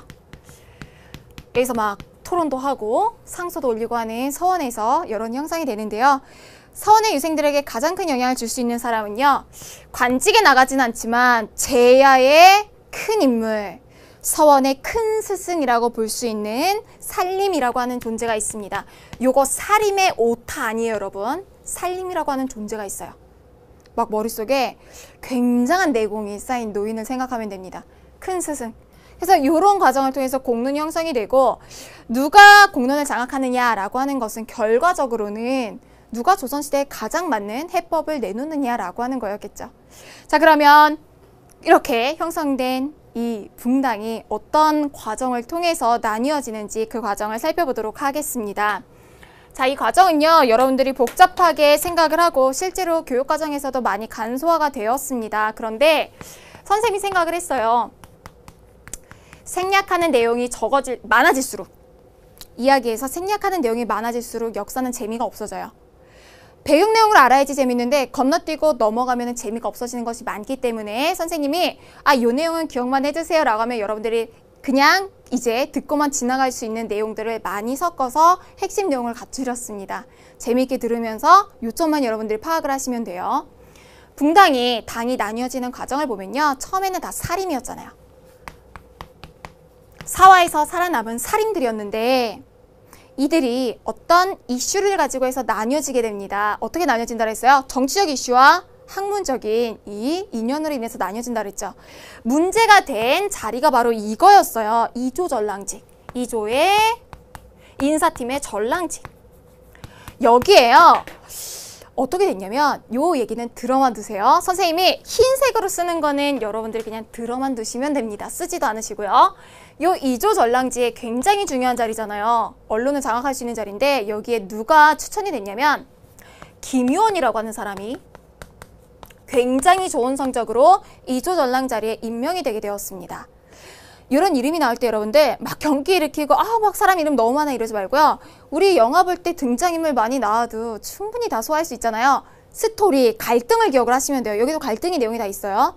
여기서 막 토론도 하고 상소도 올리고 하는 서원에서 여론이 형성이 되는데요. 서원의 유생들에게 가장 큰 영향을 줄 수 있는 사람은요. 관직에 나가진 않지만 제야의 큰 인물, 서원의 큰 스승이라고 볼 수 있는 살림이라고 하는 존재가 있습니다. 요거 살림의 오타 아니에요, 여러분. 살림이라고 하는 존재가 있어요. 막 머릿속에 굉장한 내공이 쌓인 노인을 생각하면 됩니다. 큰 스승. 그래서 이런 과정을 통해서 공론이 형성이 되고 누가 공론을 장악하느냐라고 하는 것은 결과적으로는 누가 조선시대에 가장 맞는 해법을 내놓느냐라고 하는 거였겠죠. 자, 그러면 이렇게 형성된 이 붕당이 어떤 과정을 통해서 나뉘어지는지 그 과정을 살펴보도록 하겠습니다. 자, 이 과정은요, 여러분들이 복잡하게 생각을 하고 실제로 교육 과정에서도 많이 간소화가 되었습니다. 그런데 선생님이 생각을 했어요. 생략하는 내용이 많아질수록, 이야기에서 생략하는 내용이 많아질수록 역사는 재미가 없어져요. 배경 내용을 알아야지 재밌는데 건너뛰고 넘어가면 재미가 없어지는 것이 많기 때문에 선생님이 요 내용은 기억만 해두세요 라고 하면 여러분들이 그냥 이제 듣고만 지나갈 수 있는 내용들을 많이 섞어서 핵심 내용을 갖추렸습니다. 재미있게 들으면서 요점만 여러분들이 파악을 하시면 돼요. 붕당이 당이 나뉘어지는 과정을 보면요, 처음에는 다 사림이었잖아요. 사화에서 살아남은 사림들이었는데 이들이 어떤 이슈를 가지고 해서 나뉘어지게 됩니다. 어떻게 나뉘어진다 그랬어요? 정치적 이슈와 학문적인 이 인연으로 인해서 나뉘어진다 그랬죠. 문제가 된 자리가 바로 이거였어요. 2조 전랑직. 2조의 인사팀의 전랑직. 여기에요. 어떻게 됐냐면 요 얘기는 들어만 두세요. 선생님이 흰색으로 쓰는 거는 여러분들이 그냥 들어만 두시면 됩니다. 쓰지도 않으시고요. 요 2조 전랑지에 굉장히 중요한 자리잖아요. 언론을 장악할 수 있는 자리인데 여기에 누가 추천이 됐냐면 김유원이라고 하는 사람이 굉장히 좋은 성적으로 2조 전랑 자리에 임명이 되게 되었습니다. 이런 이름이 나올 때 여러분들 막 경기 일으키고 막 사람 이름 너무 많아 이러지 말고요. 우리 영화 볼 때 등장인물 많이 나와도 충분히 다 소화할 수 있잖아요. 스토리, 갈등을 기억을 하시면 돼요. 여기도 갈등의 내용이 다 있어요.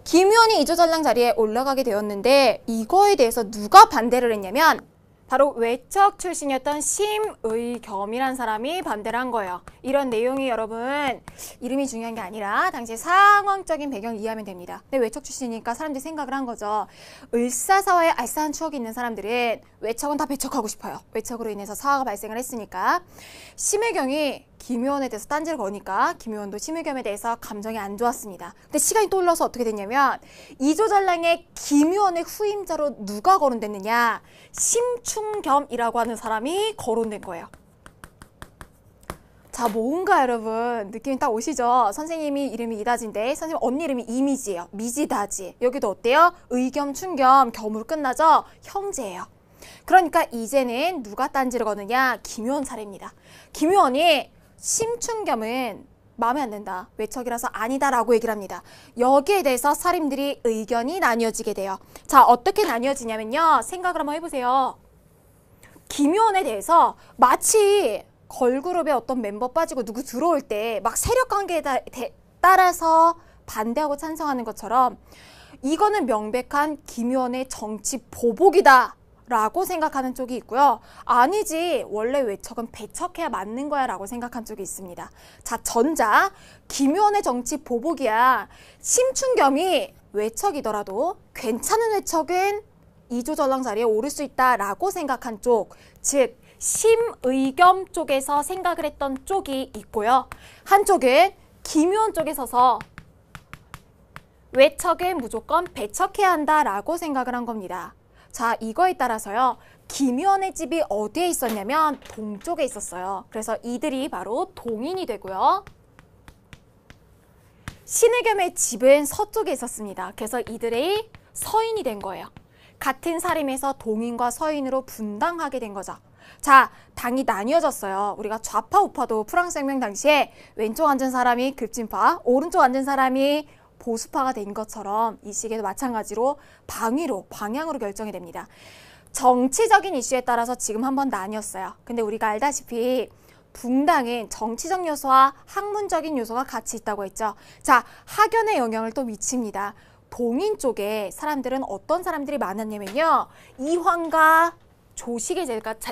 김유원이 2조 전랑 자리에 올라가게 되었는데 이거에 대해서 누가 반대를 했냐면 바로 외척 출신이었던 심의겸이란 사람이 반대를 한 거예요. 이런 내용이 여러분 이름이 중요한 게 아니라 당시 상황적인 배경을 이해하면 됩니다. 근데 외척 출신이니까 사람들이 생각을 한 거죠. 을사사화에 알싸한 추억이 있는 사람들은 외척은 다 배척하고 싶어요. 외척으로 인해서 사화가 발생을 했으니까. 심의겸이 김유원에 대해서 딴지를 거니까 김유원도 심의겸에 대해서 감정이 안 좋았습니다. 근데 시간이 또 흘러서 어떻게 됐냐면 2조 전랑의 김유원의 후임자로 누가 거론됐느냐, 심충겸이라고 하는 사람이 거론된 거예요. 자, 뭔가 여러분 느낌이 딱 오시죠? 선생님이 이름이 이다지인데 선생님 언니 이름이 이미지예요. 미지다지. 여기도 어때요? 의겸, 충겸, 겸으로 끝나죠? 형제예요. 그러니까 이제는 누가 딴지를 거느냐? 김유원 차례입니다. 김유원이 심충겸은 마음에 안 든다. 외척이라서 아니다라고 얘기를 합니다. 여기에 대해서 사림들이 의견이 나뉘어지게 돼요. 자, 어떻게 나뉘어지냐면요. 생각을 한번 해보세요. 김유원에 대해서 마치 걸그룹의 어떤 멤버 빠지고 누구 들어올 때 막 세력 관계에 따라서 반대하고 찬성하는 것처럼 이거는 명백한 김유원의 정치 보복이다 라고 생각하는 쪽이 있고요. 아니지, 원래 외척은 배척해야 맞는 거야 라고 생각한 쪽이 있습니다. 자, 전자, 김유원의 정치 보복이야. 심충겸이 외척이더라도 괜찮은 외척은 2조 전랑 자리에 오를 수 있다 라고 생각한 쪽, 즉 심의겸 쪽에서 생각을 했던 쪽이 있고요. 한쪽은 김유원 쪽에 서서 외척은 무조건 배척해야 한다라고 생각을 한 겁니다. 자, 이거에 따라서요. 김유원의 집이 어디에 있었냐면 동쪽에 있었어요. 그래서 이들이 바로 동인이 되고요. 심의겸의 집은 서쪽에 있었습니다. 그래서 이들이 서인이 된 거예요. 같은 사림에서 동인과 서인으로 분당하게 된 거죠. 자, 당이 나뉘어졌어요. 우리가 좌파 우파도 프랑스 혁명 당시에 왼쪽 앉은 사람이 급진파, 오른쪽 앉은 사람이 보수파가 된 것처럼 이 시기에도 마찬가지로 방향으로 결정이 됩니다. 정치적인 이슈에 따라서 지금 한번 나뉘었어요. 근데 우리가 알다시피 붕당은 정치적 요소와 학문적인 요소가 같이 있다고 했죠. 자, 학연의 영향을 또 미칩니다. 동인 쪽에 사람들은 어떤 사람들이 많았냐면요. 이황과 조식의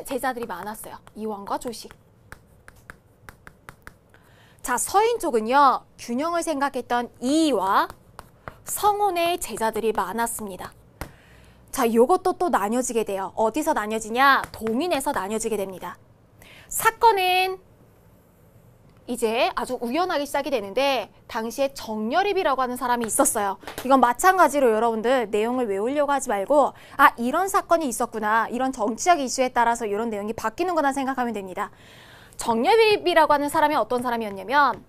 제자들이 많았어요. 이황과 조식. 자, 서인 쪽은요. 균형을 생각했던 이와 성혼의 제자들이 많았습니다. 자, 요것도 또 나뉘어지게 돼요. 어디서 나뉘어지냐? 동인에서 나뉘어지게 됩니다. 사건은 이제 아주 우연하게 시작이 되는데 당시에 정여립이라고 하는 사람이 있었어요. 이건 마찬가지로 여러분들 내용을 외우려고 하지 말고 이런 사건이 있었구나. 이런 정치적 이슈에 따라서 이런 내용이 바뀌는구나 생각하면 됩니다. 정여립이라고 하는 사람이 어떤 사람이었냐면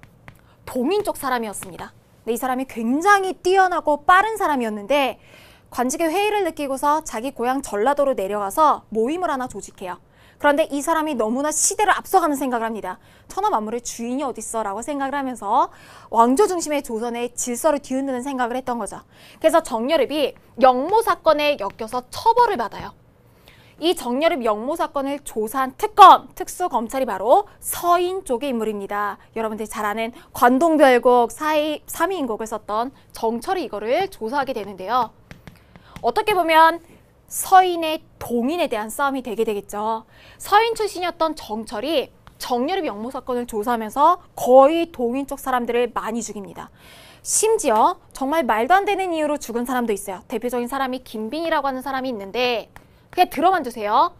동인 쪽 사람이었습니다. 근데 이 사람이 굉장히 뛰어나고 빠른 사람이었는데 관직의 회의를 느끼고서 자기 고향 전라도로 내려가서 모임을 하나 조직해요. 그런데 이 사람이 너무나 시대를 앞서가는 생각을 합니다. 천하만물의 주인이 어딨어 라고 생각을 하면서 왕조 중심의 조선의 질서를 뒤흔드는 생각을 했던 거죠. 그래서 정여립이 영모 사건에 엮여서 처벌을 받아요. 이 정여립 영모 사건을 조사한 특검, 특수검찰이 바로 서인 쪽의 인물입니다. 여러분들이 잘 아는 관동별곡, 3위인곡을 썼던 정철이 이거를 조사하게 되는데요. 어떻게 보면 서인의 동인에 대한 싸움이 되게 되겠죠. 서인 출신이었던 정철이 정여립 영모 사건을 조사하면서 거의 동인 쪽 사람들을 많이 죽입니다. 심지어 정말 말도 안 되는 이유로 죽은 사람도 있어요. 대표적인 사람이 김빙이라고 하는 사람이 있는데 그냥 들어만 두세요.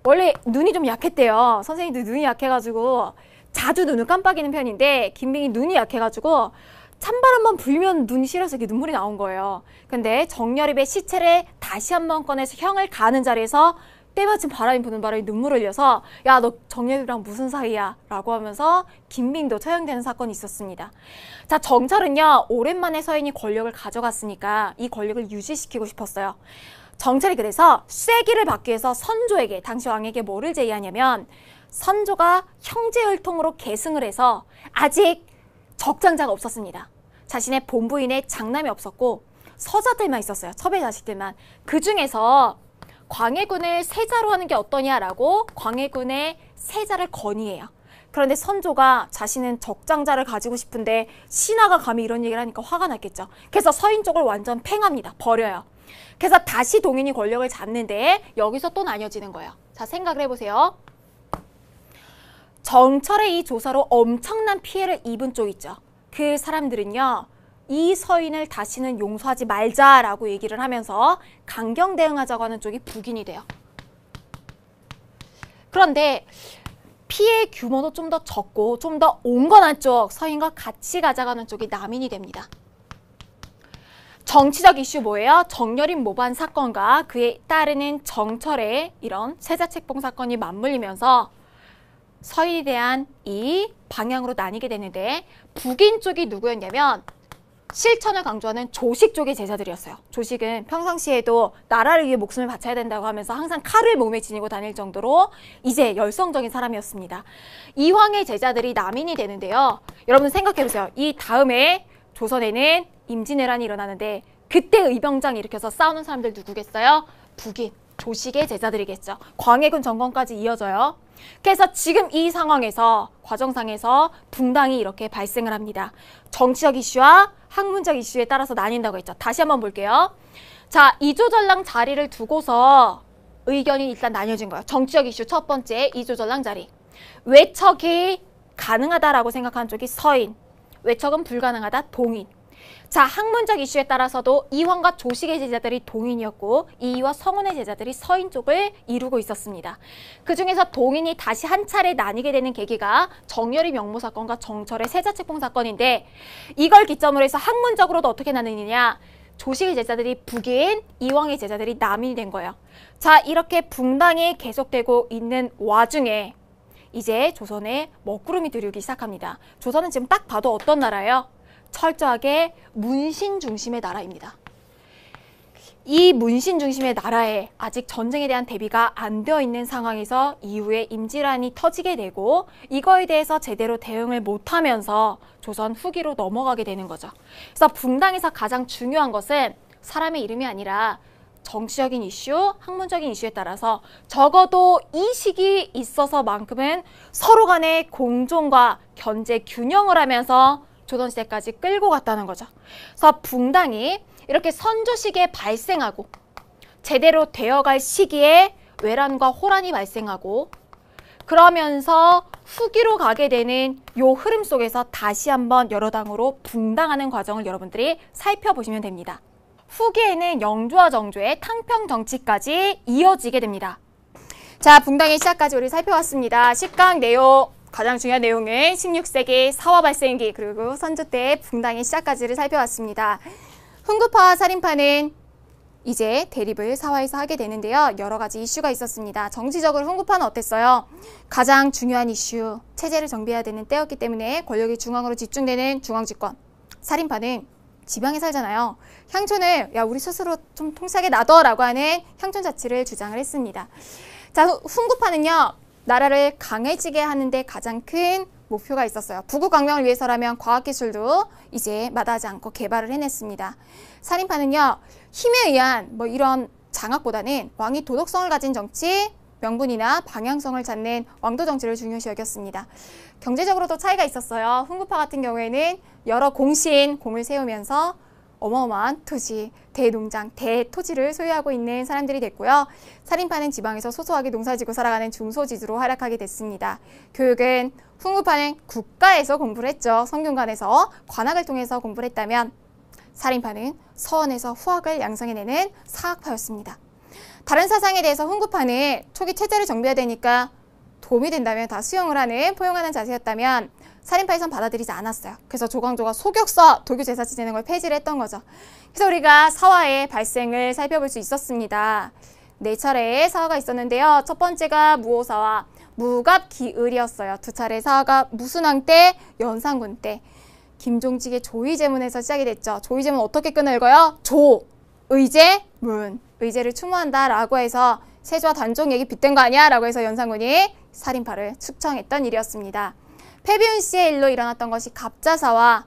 원래 눈이 좀 약했대요. 선생님들 눈이 약해가지고 자주 눈을 깜빡이는 편인데 김빙이 눈이 약해가지고 찬바람 한번 불면 눈이 시려서 이렇게 눈물이 나온 거예요. 근데 정여립의 시체를 다시 한번 꺼내서 형을 가하는 자리에서 때마침 바람이 부는 바람에 눈물을 흘려서 야, 너 정여립이랑 무슨 사이야? 라고 하면서 김빙도 처형되는 사건이 있었습니다. 자, 정철은요, 오랜만에 서인이 권력을 가져갔으니까 이 권력을 유지시키고 싶었어요. 정철이 그래서 쐐기를 받기 위해서 선조에게, 당시 왕에게 뭐를 제의하냐면 선조가 형제혈통으로 계승을 해서 아직 적장자가 없었습니다. 자신의 본부인의 장남이 없었고 서자들만 있었어요. 첩의 자식들만. 그 중에서 광해군을 세자로 하는 게 어떠냐라고 광해군의 세자를 건의해요. 그런데 선조가 자신은 적장자를 가지고 싶은데 신하가 감히 이런 얘기를 하니까 화가 났겠죠. 그래서 서인 쪽을 완전 팽합니다. 버려요. 그래서 다시 동인이 권력을 잡는데 여기서 또 나뉘어지는 거예요. 자, 생각을 해보세요. 정철의 이 조사로 엄청난 피해를 입은 쪽 있죠. 그 사람들은요, 이 서인을 다시는 용서하지 말자라고 얘기를 하면서 강경 대응하자고 하는 쪽이 북인이 돼요. 그런데 피해 규모도 좀 더 적고 좀 더 온건한 쪽, 서인과 같이 가져가는 쪽이 남인이 됩니다. 정치적 이슈 뭐예요? 정여립 모반 사건과 그에 따르는 정철의 이런 세자책봉 사건이 맞물리면서 서인에 대한 이 방향으로 나뉘게 되는데 북인 쪽이 누구였냐면 실천을 강조하는 조식 쪽의 제자들이었어요. 조식은 평상시에도 나라를 위해 목숨을 바쳐야 된다고 하면서 항상 칼을 몸에 지니고 다닐 정도로 이제 열성적인 사람이었습니다. 이황의 제자들이 남인이 되는데요. 여러분 생각해보세요. 이 다음에 조선에는 임진왜란이 일어나는데 그때 의병장 일으켜서 싸우는 사람들 누구겠어요? 북인, 조식의 제자들이겠죠. 광해군 정권까지 이어져요. 그래서 지금 이 상황에서 과정상에서 붕당이 이렇게 발생을 합니다. 정치적 이슈와 학문적 이슈에 따라서 나뉜다고 했죠. 다시 한번 볼게요. 자, 이조전랑 자리를 두고서 의견이 일단 나뉘어진 거예요. 정치적 이슈 첫 번째, 이조전랑 자리. 외척이 가능하다라고 생각하는 쪽이 서인, 외척은 불가능하다, 동인. 자, 학문적 이슈에 따라서도 이황과 조식의 제자들이 동인이었고 이이와 성운의 제자들이 서인 쪽을 이루고 있었습니다. 그 중에서 동인이 다시 한 차례 나뉘게 되는 계기가 정여립 영모 사건과 정철의 세자책봉 사건인데 이걸 기점으로 해서 학문적으로도 어떻게 나누느냐. 조식의 제자들이 북인, 이황의 제자들이 남인이 된 거예요. 자, 이렇게 붕당이 계속되고 있는 와중에 이제 조선에 먹구름이 들이오기 시작합니다. 조선은 지금 딱 봐도 어떤 나라예요? 철저하게 문신 중심의 나라입니다. 이 문신 중심의 나라에 아직 전쟁에 대한 대비가 안 되어 있는 상황에서 이후에 임진왜란이 터지게 되고 이거에 대해서 제대로 대응을 못하면서 조선 후기로 넘어가게 되는 거죠. 그래서 붕당에서 가장 중요한 것은 사람의 이름이 아니라 정치적인 이슈, 학문적인 이슈에 따라서 적어도 이 시기 있어서만큼은 서로 간의 공존과 견제 균형을 하면서 조선시대까지 끌고 갔다는 거죠. 그래서 붕당이 이렇게 선조시기에 발생하고 제대로 되어갈 시기에 외란과 호란이 발생하고 그러면서 후기로 가게 되는 요 흐름 속에서 다시 한번 여러 당으로 붕당하는 과정을 여러분들이 살펴보시면 됩니다. 후기에는 영조와 정조의 탕평 정치까지 이어지게 됩니다. 자, 붕당의 시작까지 우리 살펴봤습니다. 10강 내용, 가장 중요한 내용은 16세기 사화 발생기 그리고 선조 때의 붕당의 시작까지를 살펴봤습니다. 훈구파와 살인파는 이제 대립을 사화에서 하게 되는데요. 여러 가지 이슈가 있었습니다. 정치적으로 훈구파는 어땠어요? 가장 중요한 이슈, 체제를 정비해야 되는 때였기 때문에 권력이 중앙으로 집중되는 중앙집권. 살인파는 지방에 살잖아요. 향촌을 야 우리 스스로 좀 통쾌하게 놔둬라고 하는 향촌 자치를 주장을 했습니다. 자, 훈구파는요. 나라를 강해지게 하는데 가장 큰 목표가 있었어요. 부국강명을 위해서라면 과학기술도 이제 마다하지 않고 개발을 해냈습니다. 살인파는요. 힘에 의한 뭐 이런 장악보다는 왕이 도덕성을 가진 정치, 명분이나 방향성을 찾는 왕도 정치를 중요시 여겼습니다. 경제적으로도 차이가 있었어요. 훈구파 같은 경우에는 여러 공신, 공을 세우면서 어마어마한 토지, 대농장, 대토지를 소유하고 있는 사람들이 됐고요. 살인파는 지방에서 소소하게 농사지고 살아가는 중소지주로 활약하게 됐습니다. 교육은 훈구파는 국가에서 공부를 했죠. 성균관에서 관학을 통해서 공부를 했다면 살인파는 서원에서 후학을 양성해내는 사학파였습니다. 다른 사상에 대해서 훈구파는 초기 체제를 정비해야 되니까 도움이 된다면 다 수용을 하는 포용하는 자세였다면 살인파에선 받아들이지 않았어요. 그래서 조광조가 소격서 도교제사 지내는 걸 폐지를 했던 거죠. 그래서 우리가 사화의 발생을 살펴볼 수 있었습니다. 4차례의 사화가 있었는데요. 첫 번째가 무오사화, 무갑기을이었어요. 2차례 사화가 무순왕 때, 연산군 때. 김종직의 조의제문에서 시작이 됐죠. 조의제문 어떻게 끝나 읽어요? 조, 의제, 문. 의제를 추모한다라고 해서 세조와 단종 얘기 빗댄 거 아니야? 라고 해서 연산군이 살인파를 축청했던 일이었습니다. 패비운 씨의 일로 일어났던 것이 갑자사와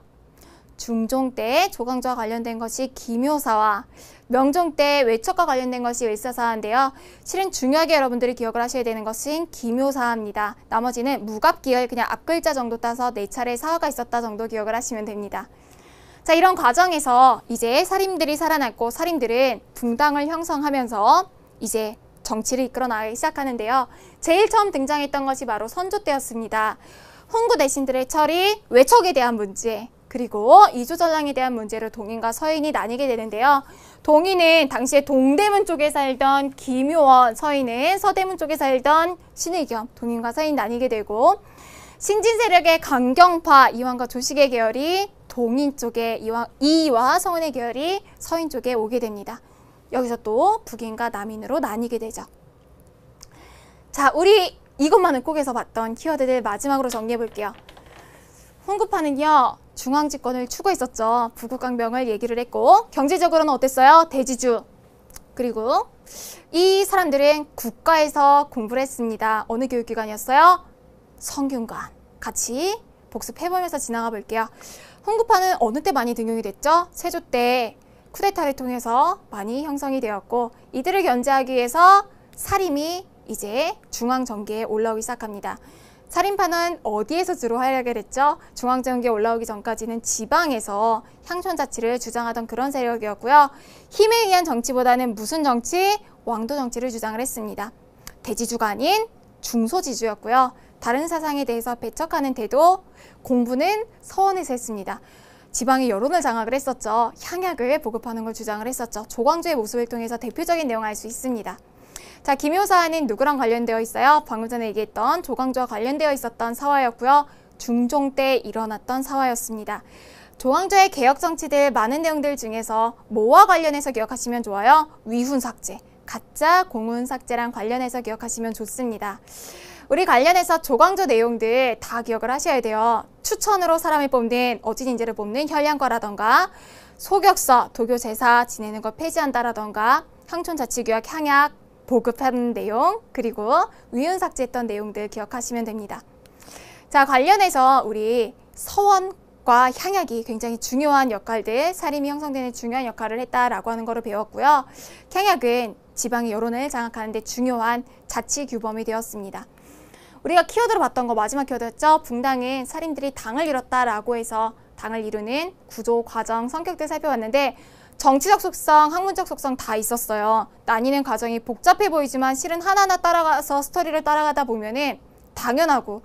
중종 때 조광조와 관련된 것이 기묘사와 명종 때 외척과 관련된 것이 을사사인데요. 실은 중요하게 여러분들이 기억을 하셔야 되는 것은 기묘사입니다. 나머지는 무갑기열 그냥 앞글자 정도 따서 4차례 사화가 있었다 정도 기억을 하시면 됩니다. 자, 이런 과정에서 이제 살인들이 살아났고 살인들은 붕당을 형성하면서 이제 정치를 이끌어 나가기 시작하는데요. 제일 처음 등장했던 것이 바로 선조 때였습니다. 훈구 대신들의 처리, 외척에 대한 문제, 그리고 이조전랑에 대한 문제로 동인과 서인이 나뉘게 되는데요. 동인은 당시에 동대문 쪽에 살던 기묘원, 서인은 서대문 쪽에 살던 신의겸, 동인과 서인이 나뉘게 되고 신진 세력의 강경파, 이황과 조식의 계열이 동인 쪽에 이와 성은의 계열이 서인 쪽에 오게 됩니다. 여기서 또 북인과 남인으로 나뉘게 되죠. 자, 우리 이것만은 꼭에서 봤던 키워드들 마지막으로 정리해 볼게요. 훈구파는요. 중앙집권을 추구했었죠. 부국강병을 얘기를 했고 경제적으로는 어땠어요? 대지주. 그리고 이 사람들은 국가에서 공부를 했습니다. 어느 교육기관이었어요? 성균관. 같이 복습해보면서 지나가 볼게요. 훈구파는 어느 때 많이 등용이 됐죠? 세조 때 쿠데타를 통해서 많이 형성이 되었고 이들을 견제하기 위해서 사림이 이제 중앙정계에 올라오기 시작합니다. 살인파는 어디에서 주로 활약을 했죠? 중앙정계에 올라오기 전까지는 지방에서 향촌자치를 주장하던 그런 세력이었고요. 힘에 의한 정치보다는 무슨 정치? 왕도 정치를 주장을 했습니다. 대지주가 아닌 중소지주였고요. 다른 사상에 대해서 배척하는 태도, 공부는 서원에서 했습니다. 지방의 여론을 장악을 했었죠. 향약을 보급하는 걸 주장을 했었죠. 조광조의 모습을 통해서 대표적인 내용을 알 수 있습니다. 자, 기묘사화는 누구랑 관련되어 있어요? 방금 전에 얘기했던 조광조와 관련되어 있었던 사화였고요. 중종 때 일어났던 사화였습니다. 조광조의 개혁 정치들 많은 내용들 중에서 뭐와 관련해서 기억하시면 좋아요? 위훈 삭제, 가짜 공훈 삭제랑 관련해서 기억하시면 좋습니다. 우리 관련해서 조광조 내용들 다 기억을 하셔야 돼요. 추천으로 사람을 뽑는 어진인재를 뽑는 현량과라던가 소격서, 도교 제사 지내는 거 폐지한다라던가 향촌자치교약 향약 보급하는 내용, 그리고 위훈 삭제했던 내용들 기억하시면 됩니다. 자, 관련해서 우리 서원과 향약이 굉장히 중요한 역할들, 사림이 형성되는 중요한 역할을 했다라고 하는 거를 배웠고요. 향약은 지방의 여론을 장악하는 데 중요한 자치 규범이 되었습니다. 우리가 키워드로 봤던 거 마지막 키워드였죠. 붕당은 살인들이 당을 이뤘다라고 해서 당을 이루는 구조, 과정, 성격들 살펴봤는데 정치적 속성, 학문적 속성 다 있었어요. 나뉘는 과정이 복잡해 보이지만 실은 하나하나 따라가서 스토리를 따라가다 보면은 당연하고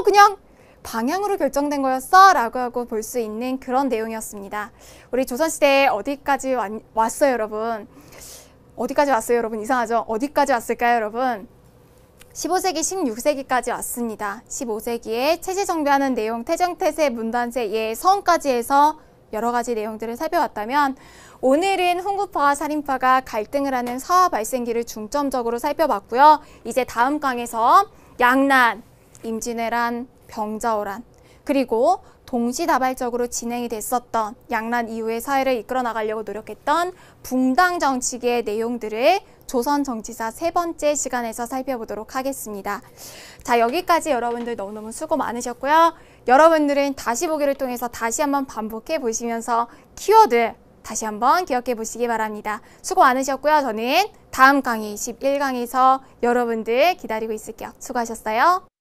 그냥 방향으로 결정된 거였어? 라고 하고 볼 수 있는 그런 내용이었습니다. 우리 조선시대에 어디까지 왔어요, 여러분? 어디까지 왔어요, 여러분? 이상하죠? 어디까지 왔을까요, 여러분? 15세기, 16세기까지 왔습니다. 15세기에 체제 정비하는 내용, 태정태세, 문단세, 예성까지 해서 여러 가지 내용들을 살펴봤다면 오늘은 훈구파와 살인파가 갈등을 하는 사화 발생기를 중점적으로 살펴봤고요. 이제 다음 강에서 양난, 임진왜란, 병자호란, 그리고 동시다발적으로 진행이 됐었던 양란 이후의 사회를 이끌어 나가려고 노력했던 붕당 정치계의 내용들을 조선 정치사 3번째 시간에서 살펴보도록 하겠습니다. 자, 여기까지 여러분들 너무너무 수고 많으셨고요. 여러분들은 다시 보기를 통해서 다시 한번 반복해 보시면서 키워드 다시 한번 기억해 보시기 바랍니다. 수고 많으셨고요. 저는 다음 강의 11강에서 여러분들 기다리고 있을게요. 수고하셨어요.